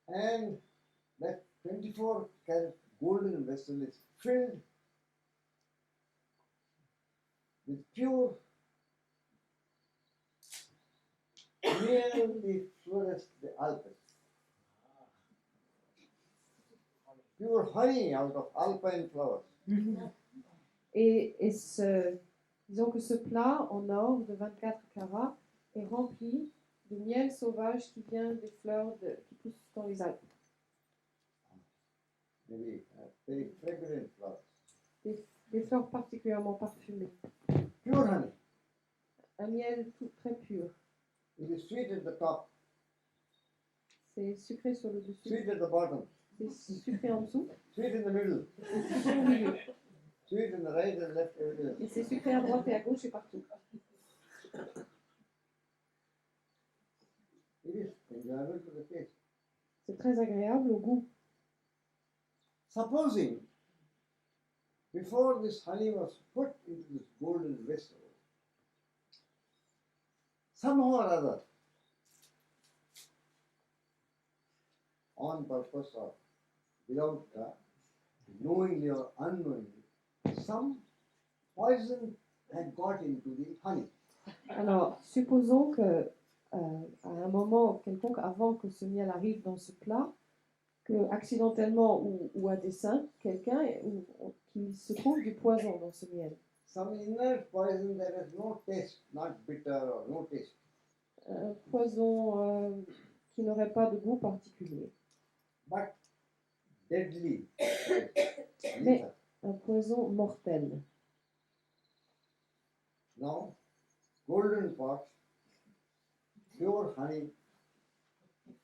S1: And that 24-carat golden vessel is filled with pure, nearly fluorescent Alpes. Pure honey out of alpine flowers.
S4: Disons que ce plat en or de 24 carats est rempli de miel sauvage qui vient des fleurs qui poussent dans les Alpes.
S1: Maybe very fragrant flowers.
S4: Des fleurs particulièrement parfumées.
S1: Pure honey.
S4: Un miel très pur.
S1: It is sweet at the top,
S4: C'est sucré sur le dessus,
S1: sweet at the bottom,
S4: c'est sucré en dessous,
S1: sweet in the middle,
S4: c'est sucré au milieu.
S1: sweet in the right and left everywhere.
S4: Et c'est sucré à droite et à gauche et partout.
S1: It is enjoyable to the taste.
S4: C'est très agréable au goût.
S1: Supposing before this honey was put into this golden vessel, somehow or other, on purpose or without knowingly or unknowingly, some poison had got into the honey.
S4: Alors, supposons que à un moment quelconque, avant que ce miel arrive dans ce plat, que accidentellement ou à dessein, quelqu'un qui se trouve du poison dans ce miel.
S1: Some inner poison that has no taste, not bitter or no taste.
S4: Un poison qui n'aurait pas de goût particulier,
S1: But deadly.
S4: mais un poison mortel.
S1: Now, golden pot, pure honey,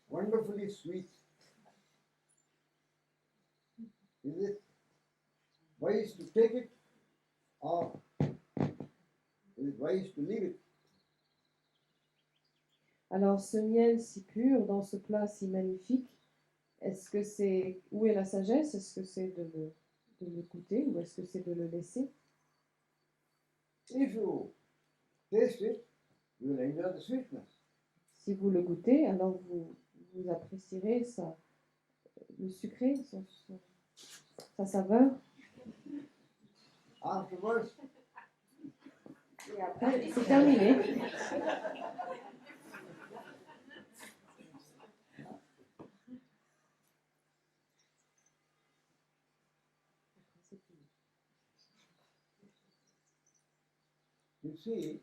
S1: wonderfully sweet. Is it wise to take it or is it wise to leave it?
S4: Alors, ce miel si pur dans ce plat si magnifique, est-ce que c'est où est la sagesse? Est-ce que c'est de le goûter ou est-ce que c'est de le laisser?
S1: If you taste it, you will enjoy the sweetness.
S4: Si vous le goûtez, alors vous apprécierez le sucré, sa saveur.
S1: Afterwards,
S4: Et après, c'est terminé.
S1: you see,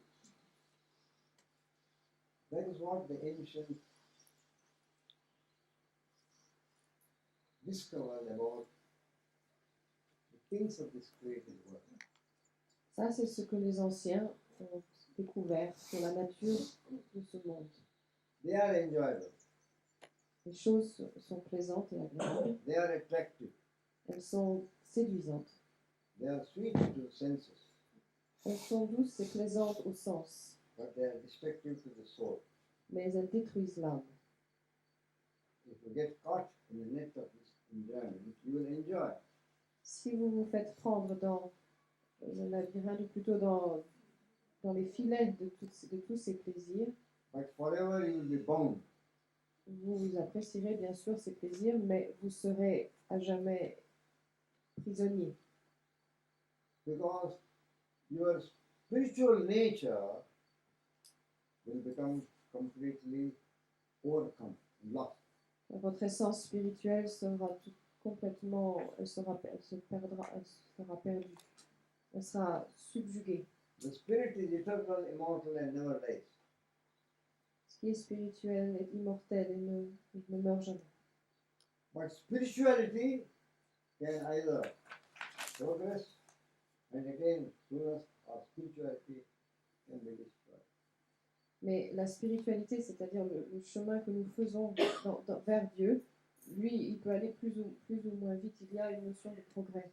S1: that is what the ancient discovered about the things of this created world.
S4: Ça, c'est ce que les anciens ont découvert sur la nature de ce monde.
S1: They are enjoyable,
S4: Les choses sont plaisantes et agréables.
S1: they are attractive,
S4: Elles sont séduisantes.
S1: they are sweet to the senses,
S4: Elles sont douces et plaisantes au sens,
S1: but they are destructive to the soul.
S4: mais elles détruisent l'âme.
S1: If you get caught in the net of this enjoyment, you will enjoy.
S4: Si vous vous faites prendre dans le labyrinthe, ou plutôt dans les filets de tous ces plaisirs,
S1: But forever you will be bound.
S4: vous apprécierez bien sûr ces plaisirs, mais vous serez à jamais prisonnier.
S1: Because your spiritual nature will become completely overcome, lost.
S4: Votre essence spirituelle sera complètement, elle sera perdue. Elle sera subjuguée.
S1: The spirit is eternal, immortal, and never dies.
S4: Ce qui est spirituel est immortel et ne meurt jamais.
S1: But spirituality can either progress and again sooner or spirituality can be destroyed.
S4: Mais la spiritualité, c'est-à-dire le chemin que nous faisons vers Dieu, lui, il peut aller plus ou moins vite. Il y a une notion de progrès.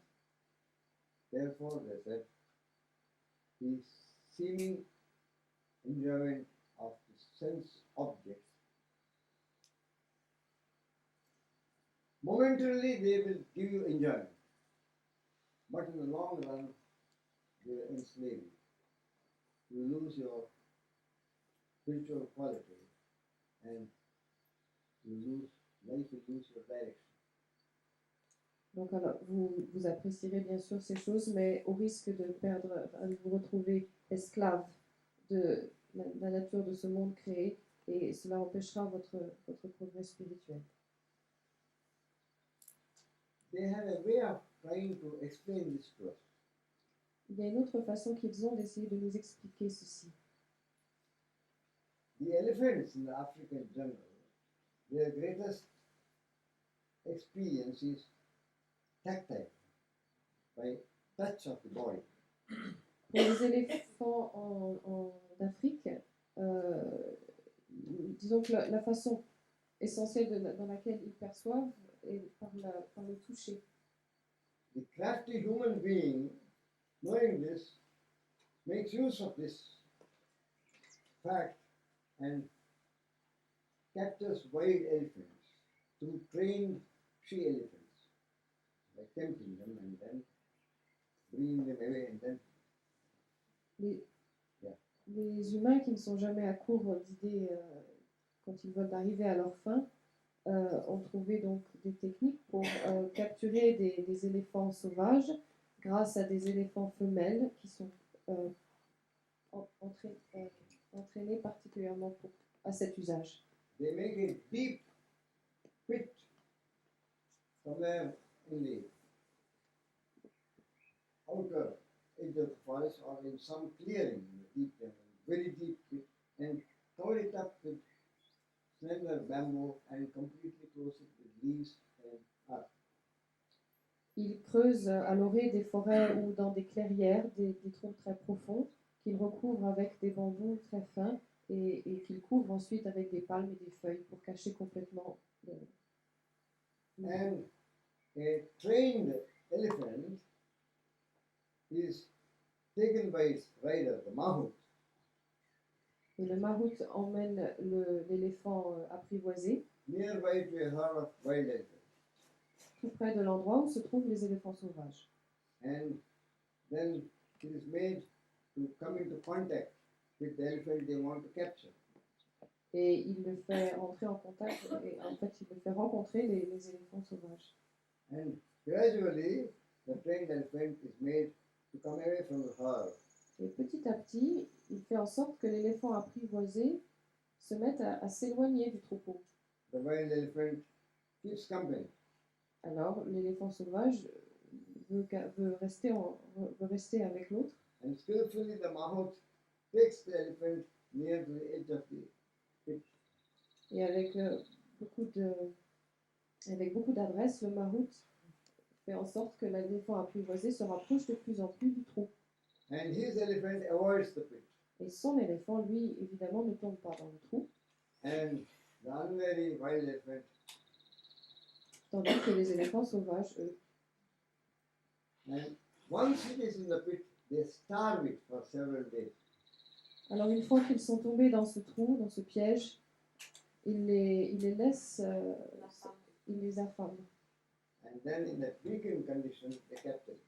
S1: Therefore, they said, the seeming enjoyment of the sense objects, momentarily they will give you enjoyment, but in the long run, they will enslave you. You lose your spiritual quality and life will lose your direction.
S4: Donc alors, vous apprécierez bien sûr ces choses, mais au risque de vous retrouver esclave de la nature de ce monde créé, et cela empêchera votre progrès spirituel.
S1: They have a way of trying to explain this to us.
S4: Il y a une autre façon qu'ils ont d'essayer de nous expliquer ceci.
S1: The elephants in the African jungle, their greatest experience is tactile, by touch of the body.
S4: Pour les éléphants d'Afrique, disons que la façon essentielle dans laquelle ils perçoivent est par le toucher.
S1: The crafty human being, knowing this, makes use of this fact and captures wild elephants through trained she-elephants, by tempting them and then bringing them away and then
S4: Les humains qui ne sont jamais à court d'idées quand ils veulent arriver à leur fin ont trouvé donc des techniques pour capturer des éléphants sauvages grâce à des éléphants femelles qui sont entraînés particulièrement à cet usage.
S1: they make a deep pit somewhere in the outer edge of the forest or in some clearing in the deep jungle, very deep pit, and cover it up with slender bamboo and completely close it with leaves and earth.
S4: Ils creusent à l'orée des forêts ou dans des clairières des trous très profonds qu'ils recouvrent avec des bambous très fins et qu'ils couvrent ensuite avec des palmes et des feuilles pour cacher complètement le...
S1: And a trained elephant is taken by its rider, the mahout,
S4: Et le mahout emmène l'éléphant apprivoisé
S1: nearby to a herd of wild elephants.
S4: tout près de l'endroit où se trouvent les éléphants sauvages.
S1: And then it is made to come into contact with the elephant they want to capture.
S4: Et il le fait entrer en contact, et en fait il le fait rencontrer les éléphants sauvages.
S1: And gradually, the trained elephant is made to come away from the herd.
S4: Et petit à petit, il fait en sorte que l'éléphant apprivoisé se mette à s'éloigner du troupeau.
S1: The wild elephant keeps company.
S4: Alors l'éléphant sauvage veut rester avec l'autre.
S1: And skillfully, the mahout takes the elephant near to the edge of the pit.
S4: Et avec beaucoup d'adresse, le mahout fait en sorte que l'éléphant apprivoisé se rapproche de plus en plus du trou.
S1: And his elephant avoids the pit.
S4: Et son éléphant, lui, évidemment, ne tombe pas dans le trou,
S1: And the unwary wild elephant,
S4: tandis que les éléphants sauvages, eux,
S1: and once it is in the pit, they starve it for several days.
S4: alors une fois qu'ils sont tombés dans ce trou, dans ce piège, ils les laissent, ils les affament.
S1: And then in that weakened condition, they capture it.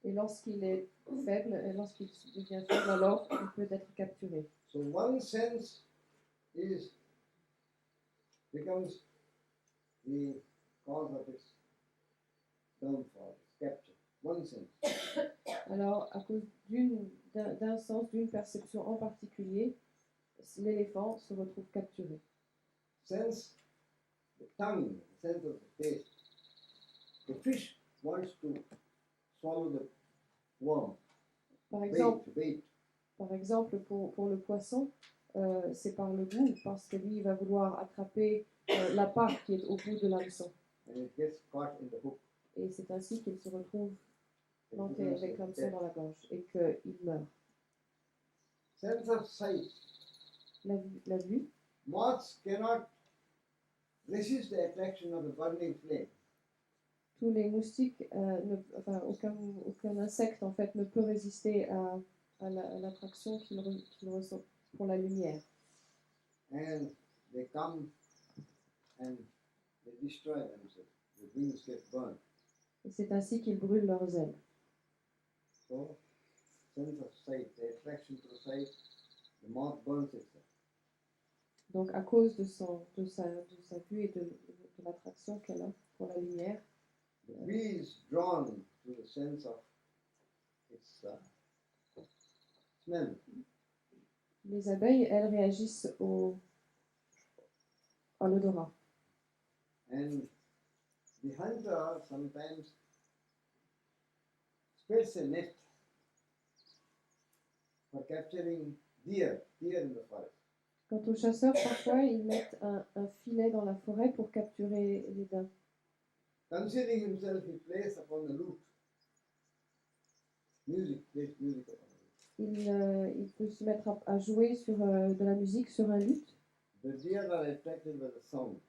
S4: Et lorsqu'il est faible, et lorsqu'il devient faible, alors il peut être capturé.
S1: So one sense becomes the cause of its downfall, its capture. One sense.
S4: Alors, à cause d'un sens, d'une perception en particulier, l'éléphant se retrouve capturé.
S1: Sense, the tongue, the sense of the taste. The fish wants to swallow the worm,
S4: Par exemple,
S1: bait.
S4: Par exemple, pour le poisson, c'est par le goût, parce que lui, il va vouloir attraper la part qui est au bout de l'hameçon.
S1: And it gets caught in the hook.
S4: Et c'est ainsi qu'il se retrouve
S1: And
S4: planté
S1: becomes
S4: avec
S1: a
S4: l'hameçon
S1: death.
S4: dans la gorge et qu'il meurt.
S1: Sense of sight.
S4: La vue,
S1: Moths cannot resist the attraction of a burning flame.
S4: tous les moustiques, aucun insecte en fait ne peut résister à l'attraction qu'il ressent pour la lumière.
S1: And they come and they destroy themselves. The wings get burned.
S4: Et c'est ainsi qu'ils brûlent leurs ailes.
S1: So, sense of sight, the attraction to sight, the moth burns itself.
S4: Donc à cause de sa vue et de l'attraction qu'elle a pour la lumière,
S1: The bee is drawn to the sense of its smell.
S4: les abeilles, elles réagissent à l'odorat.
S1: And the hunter sometimes spreads a net for capturing deer in the forest.
S4: Quant aux chasseurs, parfois, ils mettent un filet dans la forêt pour capturer les daims.
S1: Concealing himself, he plays upon the lute. Plays music upon the lute.
S4: Il peut se mettre à jouer sur de la musique sur un luth.
S1: the deer are attracted by the sound.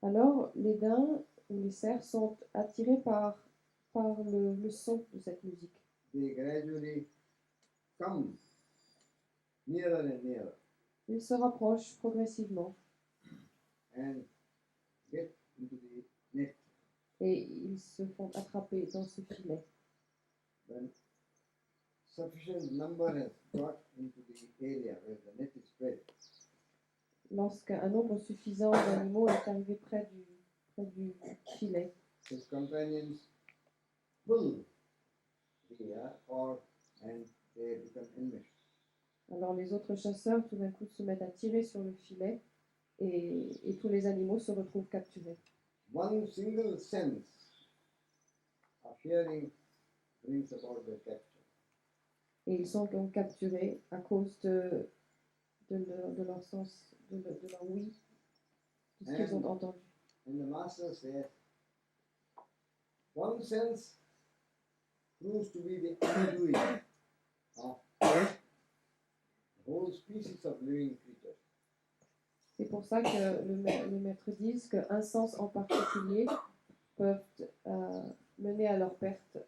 S4: Alors, les daims ou les cerfs sont attirés par le son de cette musique.
S1: They gradually come nearer and nearer
S4: Ils se rapprochent progressivement
S1: and get into the net.
S4: et ils se font attraper dans ce filet.
S1: When sufficient number has got into the area where the net is spread,
S4: Lorsqu'un nombre suffisant d'animaux est arrivé près du filet,
S1: his companions pull the cord and they become enmeshed.
S4: alors les autres chasseurs tout d'un coup se mettent à tirer sur le filet et tous les animaux se retrouvent capturés.
S1: One single sense of hearing brings about the capture.
S4: Et ils sont donc capturés à cause de leur sens, de leur oui, de ce qu'ils ont entendu.
S1: And the master says, one sense proves to be the undoing of the whole species of living creatures.
S4: C'est pour ça que le maître dit qu'un sens en particulier peut mener à leur perte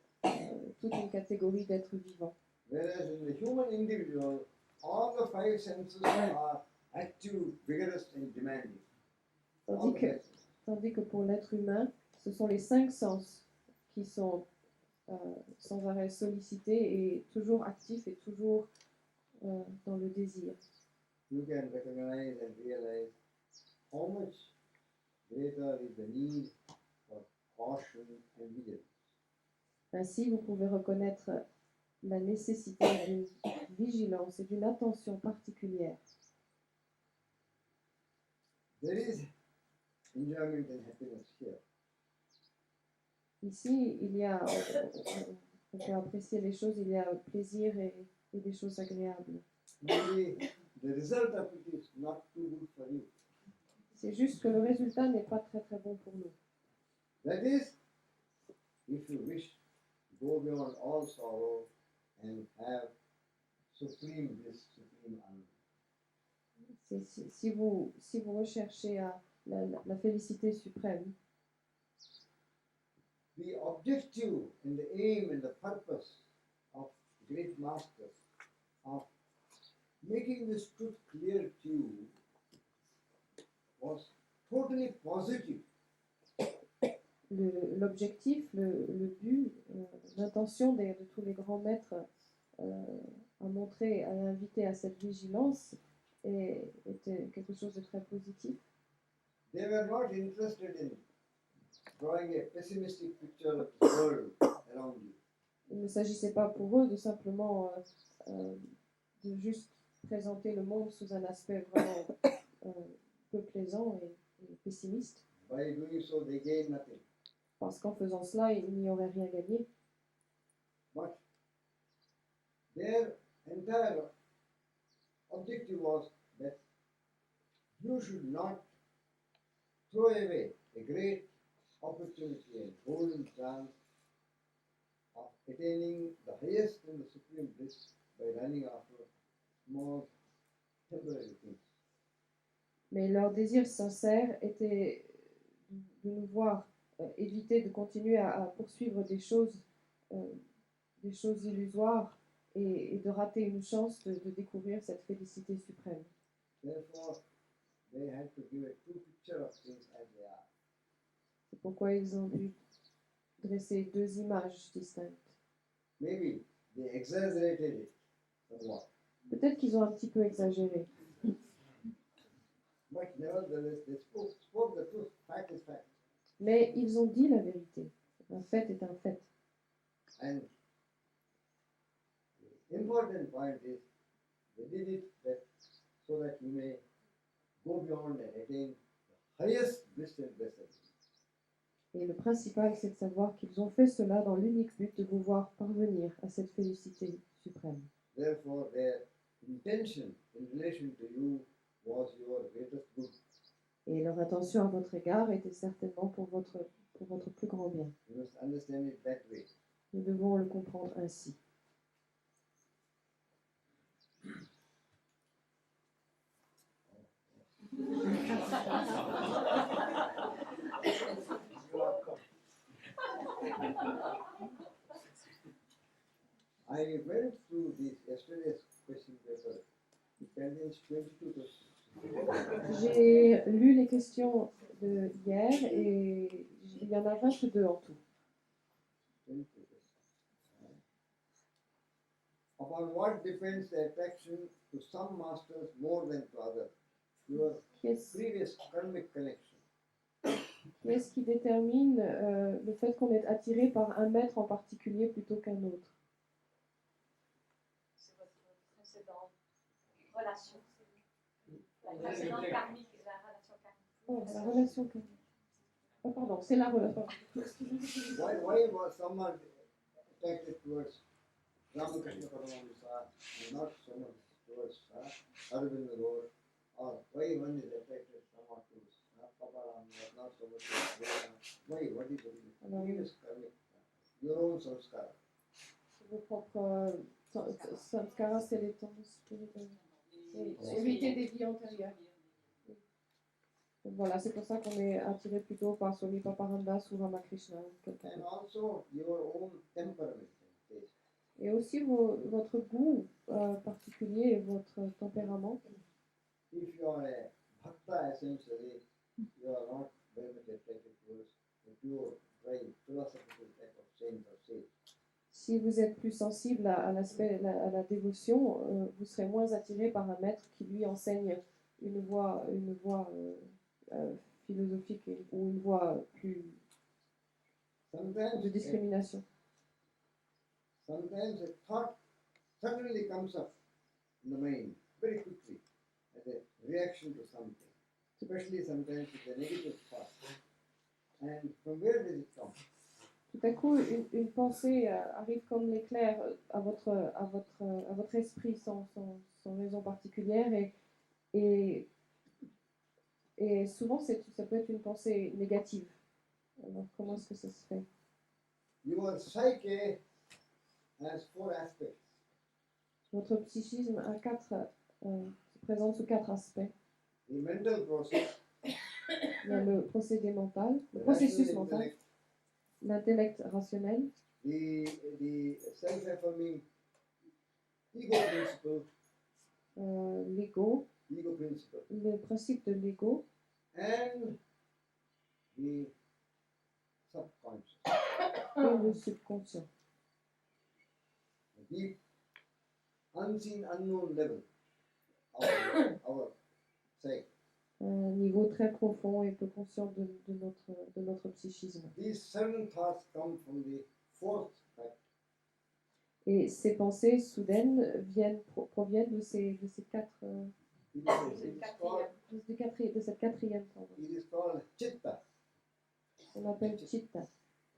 S4: toute une catégorie d'êtres vivants.
S1: Whereas in the human individual, all the five senses are active, vigorous, and demanding. All
S4: Tandis
S1: the
S4: que,
S1: five senses.
S4: tandis que pour l'être humain, ce sont les 5 sens qui sont sans arrêt sollicités et toujours actifs et toujours dans le désir.
S1: You can recognize and realize how much greater is the need for caution and vigilance.
S4: Ainsi, vous pouvez reconnaître la nécessité d'une vigilance et d'une attention particulière.
S1: There is enjoyment and happiness here.
S4: Ici, il y a, on peut apprécier les choses, il y a plaisir et des choses agréables.
S1: Maybe the result of it is not too good for you.
S4: C'est juste que le résultat n'est pas très très bon pour nous.
S1: That is, if you wish to go beyond all sorrow and have supreme bliss, supreme honor.
S4: Si vous recherchez la félicité suprême,
S1: The objective and the aim and the purpose of great masters of making this truth clear to you was totally positive.
S4: l'objectif, le but, l'intention de tous les grands maîtres à montrer, à inviter à cette vigilance était quelque chose de très positif.
S1: They were not interested in drawing a pessimistic picture of the world around you.
S4: Il ne s'agissait pas pour eux de simplement de juste présenter le monde sous un aspect vraiment peu plaisant et pessimiste,
S1: By doing so, they gain nothing.
S4: parce qu'en faisant cela, il n'y aurait rien gagné.
S1: But their entire objective was that you should not throw away a great opportunity and golden chance of attaining the highest and the supreme bliss by running after small temporary things.
S4: Mais leur désir sincère était de nous voir éviter de continuer à poursuivre des choses illusoires et de rater une chance de découvrir cette félicité suprême.
S1: Therefore, they had to give a true picture of things as they are.
S4: C'est pourquoi ils ont dû dresser 2 images distinctes.
S1: Maybe they exaggerated it somewhat,
S4: Peut-être qu'ils ont un petit peu exagéré,
S1: but nevertheless they spoke the truth. Fact is fact.
S4: mais ils ont dit la vérité. Un fait est un fait.
S1: And the important point is they did it so that you may go beyond and attain the highest bliss and blessedness.
S4: Et le principal, c'est de savoir qu'ils ont fait cela dans l'unique but de vous voir parvenir à cette félicité suprême.
S1: Therefore, their intention in relation to you was your greatest good.
S4: Et leur intention à votre égard était certainement pour votre plus grand bien.
S1: You must understand it that way.
S4: Nous devons le comprendre ainsi.
S1: I went through this yesterday's question paper. It contains 22 questions.
S4: J'ai lu les questions de hier et il y en a 22 en tout.
S1: 22 questions. Upon what depends the attraction to some masters more than to others? Your previous karmic connection.
S4: Qu'est-ce qui détermine le fait qu'on est attiré par un maître en particulier plutôt qu'un autre?
S5: C'est votre précédente relation. La précédente karmique, la relation karmique.
S4: Oh, la relation karmique. Oh, pardon, c'est la relation.
S1: Why was someone attracted towards Ramakrishna Paramahamsa and not so much towards Arvind Road? Or why one is attracted somewhat towards Papa Ramnath, not so much towards Vedanta? Why? What is the reason? Previous karmic, your own samskara.
S4: Vos propres samskaras, c'est les temps spirituels. Hérité des vies antérieures. Donc voilà, c'est pour ça qu'on est attiré plutôt par Swami Paparandas ou Ramakrishna.
S1: And also your own temperament and taste.
S4: Et aussi votre goût particulier et votre tempérament.
S1: If you are a bhakta essentially, you are not very much attracted towards the pure, dry, philosophical type of saint or sage.
S4: Si vous êtes plus sensible à l'aspect, à la dévotion, vous serez moins attiré par un maître qui lui enseigne une voie philosophique ou une voie plus de discrimination.
S1: Sometimes a thought suddenly comes up in the mind very quickly as a reaction to something, especially sometimes with a negative thought. And from where does it come?
S4: Tout à coup, une pensée arrive comme l'éclair à votre esprit sans raison particulière et souvent ça peut être une pensée négative. Alors comment est-ce que ça se fait?
S1: Your psyche has 4 aspects.
S4: Votre psychisme se présente sous 4 aspects.
S1: The mental process,
S4: Il y a le procédé mental, le
S1: the
S4: processus
S1: rational
S4: mental,
S1: intellect,
S4: l'intellect rationnel,
S1: the self-affirming ego principle,
S4: l'ego,
S1: ego principle,
S4: le principe de l'ego
S1: and the subconscious,
S4: et le subconscient.
S1: the deep, unseen, unknown level of our psyche.
S4: Un niveau très profond et peu conscient de notre psychisme.
S1: These sudden thoughts come from the 4th factor.
S4: Et ces pensées soudaines proviennent de cette quatrième pardon.
S1: It is called chitta.
S4: On appelle chitta.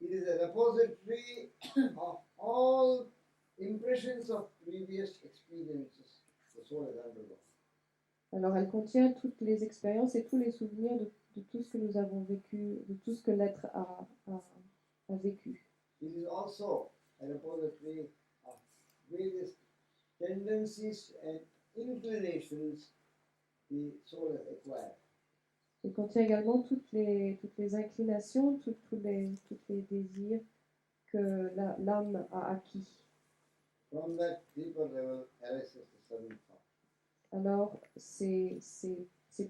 S1: It is a repository of all impressions of previous experiences the soul has undergone.
S4: Alors elle contient toutes les expériences et tous les souvenirs de tout ce que nous avons vécu, de tout ce que l'être a vécu.
S1: It is also a repository of various tendencies and inclinations the soul has acquired.
S4: Elle contient également toutes les inclinations, tous les désirs que l'âme a acquis.
S1: From that deeper level arises the sudden thought.
S4: Alors ces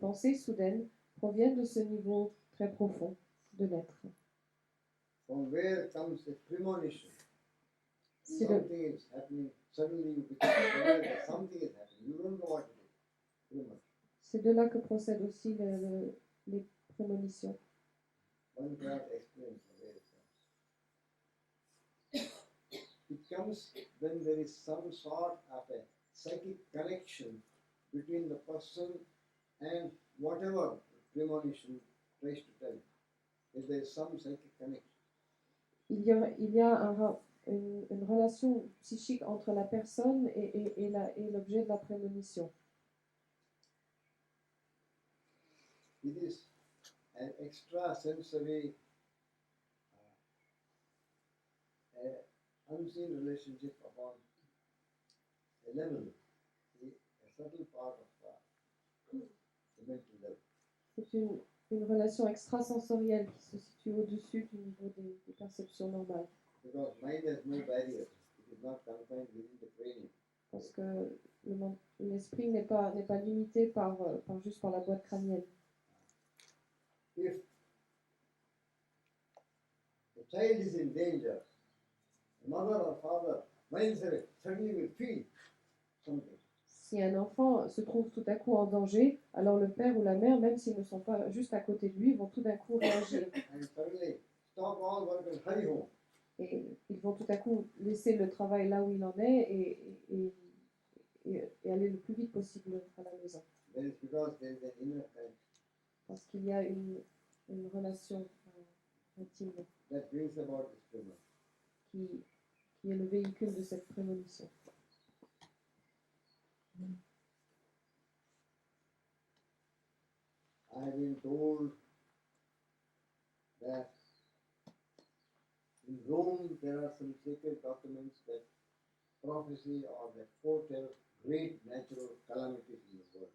S4: pensées soudaines proviennent de ce niveau très profond de l'être.
S1: From where comes the premonition?
S4: C'est
S1: Something is happening, suddenly you become aware that something is happening. You don't know what it is. Premonition.
S4: C'est de là que procèdent aussi les prémonitions.
S1: One cannot explain from where it comes. It comes when there is some sort of a psychic connection between the person and whatever premonition tries to tell you. If there is some psychic connection.
S4: Il y a une relation psychique entre la personne et l'objet de la prémonition.
S1: It is an extrasensory, unseen relationship upon a level, a subtle part of the mental level.
S4: C'est une relation extrasensorielle qui se situe au-dessus du niveau des perceptions normales.
S1: Because mind has no barriers. It is not confined within the cranium.
S4: Parce que l'esprit n'est pas limité juste par la boîte crânienne.
S1: If the child is in danger, the mother or father, mind suddenly will feel something.
S4: Si un enfant se trouve tout à coup en danger, alors le père ou la mère, même s'ils ne sont pas juste à côté de lui, vont tout d'un coup réagir.
S1: And suddenly stop all work and hurry home.
S4: Et ils vont tout à coup laisser le travail là où il en est et aller le plus vite possible à la maison.
S1: That is because there is an inner connection
S4: Parce qu'il y a une relation intime
S1: that brings about this premonition.
S4: qui est le véhicule de cette prémonition.
S1: I have been told that in Rome there are some sacred documents that prophecy or that foretell great natural calamities in the world.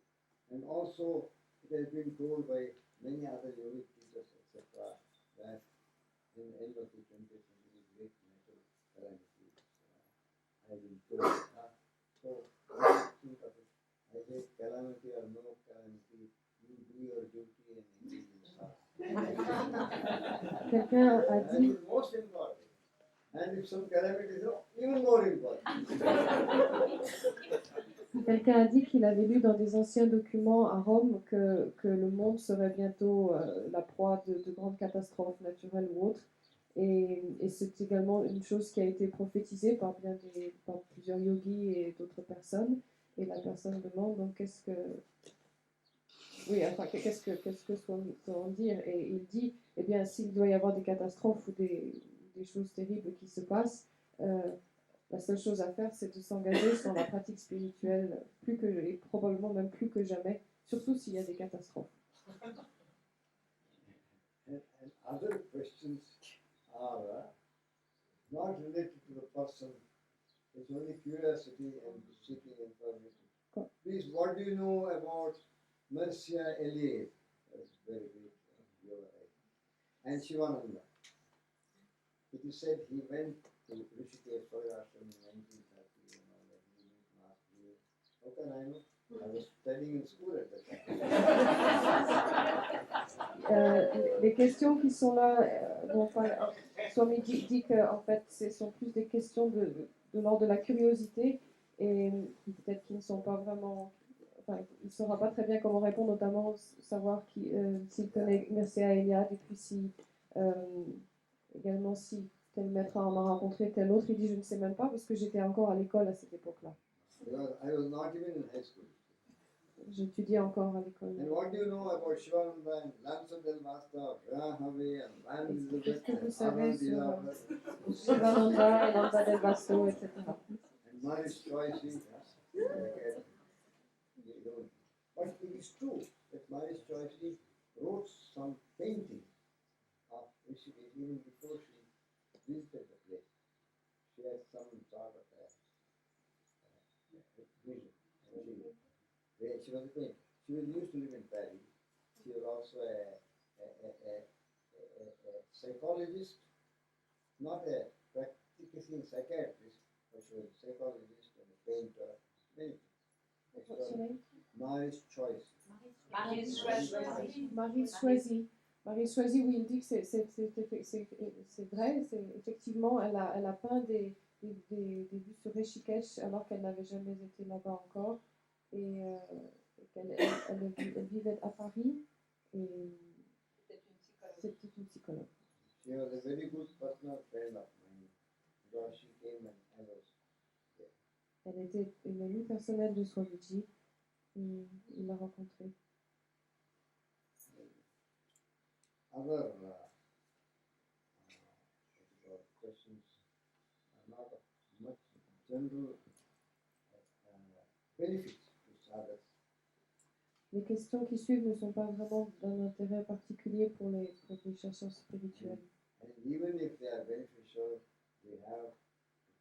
S1: And also it has been told by many other yogic teachers, etc., that in the end of the 20th century great natural calamities have been told. So what do you think of it? I say calamity or no calamity, you do your duty and engage in sadhana.
S4: Quelqu'un a
S1: That
S4: dit,
S1: is most important. And if some calamity is even more important.
S4: quelqu'un a dit qu'il avait lu dans des anciens documents à Rome que le monde serait bientôt la proie de grandes catastrophes naturelles ou autres. Et c'est également une chose qui a été prophétisée par plusieurs yogis et d'autres personnes. Et la personne demande donc qu'est-ce que Swami en dire. Et il dit, eh bien, s'il doit y avoir des catastrophes ou des choses terribles qui se passent, la seule chose à faire, c'est de s'engager sur la pratique spirituelle et probablement même plus que jamais, surtout s'il y a des catastrophes.
S1: And other questions are not related to the person. It's only curiosity and seeking information.
S4: Cool.
S1: Please, what do you know about Mercia Eliade? That's very great yoga, and Shivananda. It is said he went to Rishikesh Ashram in 1930 and all that. He didn't ask me. How can I know? I was studying in school at that time.
S4: Les questions qui sont là, Swami dit que en fait, ce sont plus des questions de l'ordre de la curiosité et peut-être qu'ils ne sont pas vraiment. Enfin, il ne saura pas très bien comment répondre, notamment savoir s'il connaît Mircea Eliade et puis également si tel maître en a rencontré tel autre. Il dit je ne sais même pas parce que j'étais encore à l'école à cette époque-là.
S1: I was not even in high school.
S4: J'étudiais encore à l'école.
S1: And what do you know about Shivananda and Lanson del Vasta, Rahave and Van Elizabeth
S4: Qu'est-ce que vous
S1: and
S4: savez
S1: Anand
S4: sur
S1: Moyi
S4: Chidananda, Ananda del Vasto, etc.
S1: and Maris Choicy? But it is true that Maris Choicy wrote some painting of Rishikesh even before she visited the place. She had some sort of a vision. And she was a painter. She was used to live in Paris. She was also a psychologist, not a practicing psychiatrist, but she was a psychologist and a painter. Many things.
S4: What's her name?
S1: Maris Choice.
S4: Marie Choisy. Marie Choisy, oui, il dit que c'est vrai, effectivement, elle a peint des vues sur Rishikesh alors qu'elle n'avait jamais été là-bas encore et qu'elle vivait à Paris et c'était une psychologue.
S1: She was a very good personal friend of mine because she came and I was there.
S4: Elle était une amie personnelle de Swamiji et il l'a rencontrée.
S1: Other questions are not of much general benefits to sadhaks.
S4: Les questions qui suivent ne sont pas vraiment d'un intérêt particulier pour les chercheurs spirituels.
S1: And even if they are beneficial, we have to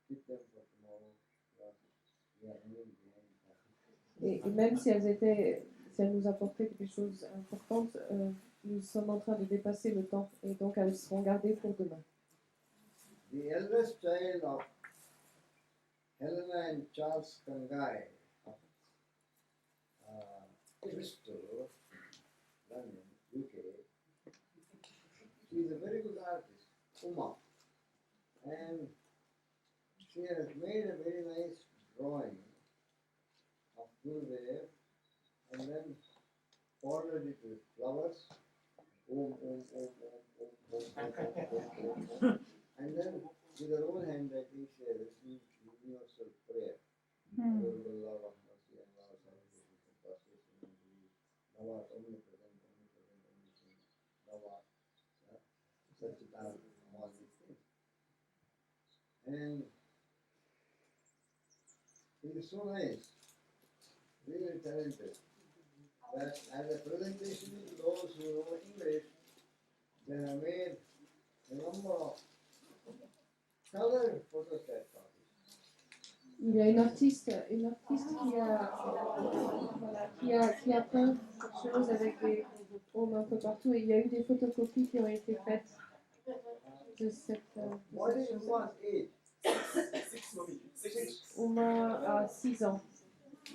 S1: keep them for tomorrow because we are running behind.
S4: Et même si elles étaient si elle nous apportait quelque chose d'important, nous sommes en train de dépasser le temps et donc elles seront gardées pour demain.
S1: The eldest child of Helena and Charles Kangai of Bristol, London, UK, she is a very good artist, Uma, and she has made a very nice drawing of Gurudev and then bordered it with flowers, Om, Om, Om, Om, Om, Om, Om, Om, Om, Om. And then with her own handwriting she has written universal prayer. Adorable love of mercy and love of salvation, compassion and belief. Thou art omnipresent, omniscient. Thou art Sachitan, all these things. And it is so nice, really talented, that as a presentation to those who know English, they have made a number of colored photostat copies.
S4: Il y a une artiste qui a peint quelque chose avec des hommes un peu partout et il y a eu des photocopies qui ont été faites de cette
S1: What is
S4: chose.
S1: one's age?
S3: 6 mommy. 6.
S4: Uma a 6 ans.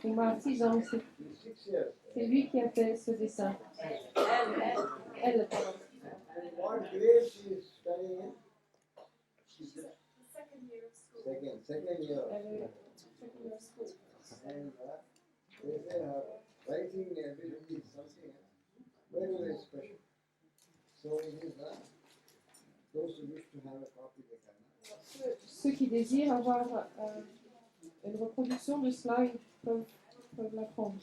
S4: Uma a 6 ans,
S1: He's 6 years.
S4: c'est lui qui a fait ce dessin. Elle, pardon.
S1: And what grade she is studying in?
S5: She's the second year of school.
S1: Second year.
S4: Elle est second year of school.
S1: And they say her writing ability is something very, very special. So it is those who wish to have a copy, they can.
S4: Ceux qui désirent avoir une reproduction de cela, ils peuvent la prendre.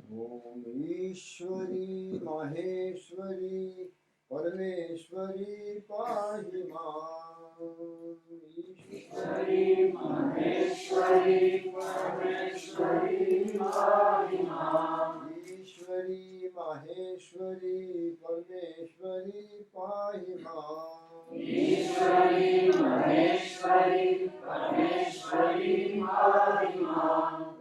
S1: Om Ishwari Maheshwari Parameshwari Pahima.
S2: Ishwari Maheshwari Parameshwari Pahima.
S1: Ishwari Maheshwari Parameshwari Pahima.
S2: Ishwari Maheshwari Parameshwari Pahima.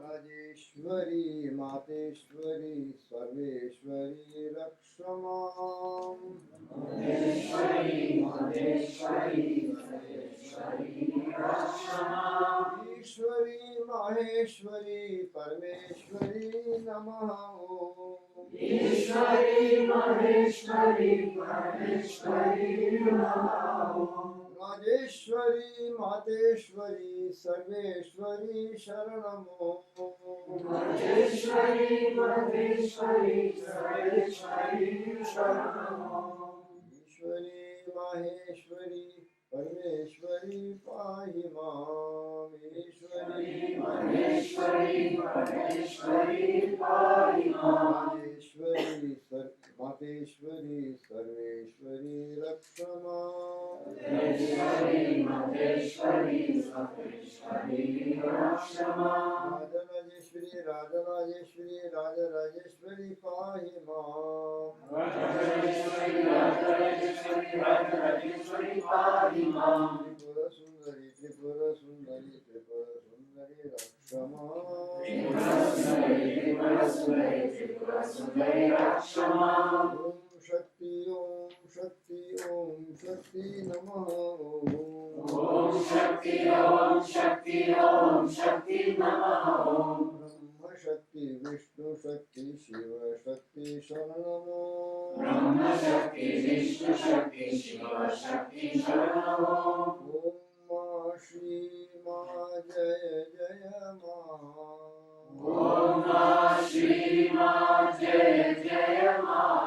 S1: Rajeshwari Mateshwari Sarveshwari Rakshamam.
S2: Maheshwari Maheshwari Sarveshwari Rakshamam.
S1: Ishwari Maheshwari Parameshwari Namaha.
S2: Ishwari Maheshwari Parameshwari Namaha.
S1: Rajeshwari Mateshwari Sarveshwari Sharanamo.
S2: Maheshwari Maheshwari Sarveshwari Sharanam.
S1: Ishwari Maheshwari Parameshwari Pahimam. Ishwari
S2: Maheshwari Maheshwari Pahimam.
S1: Rajeshwari Mateshwari Sarveshwari Rakshamam.
S2: Maheshwari Maheshwari Sarveshwari Rakshamam.
S1: Rajarajeshwari Rajarajeshwari Pahimam.
S2: Rajarajeshwari Rajarajeshwari Pahimam.
S1: Tripura Sundari Tripura Sundari Tripura Sundari Rakshamam.
S2: Sundari Tripura Sundari Rakshama.
S1: Om Shakti Om Shakti Om Shakti Namaha.
S2: Om Shakti Om Shakti Om Shakti Namaha.
S1: Brahma Shakti Vishnu Shakti Shiva Shakti Sharanamo.
S2: Brahma Shakti Vishnu Shakti Shiva Shakti Sharanamo.
S1: Om Ma Shri Ma Jaya Jaya Ma.
S2: Om Ma Shri Ma Jaya Jaya Ma.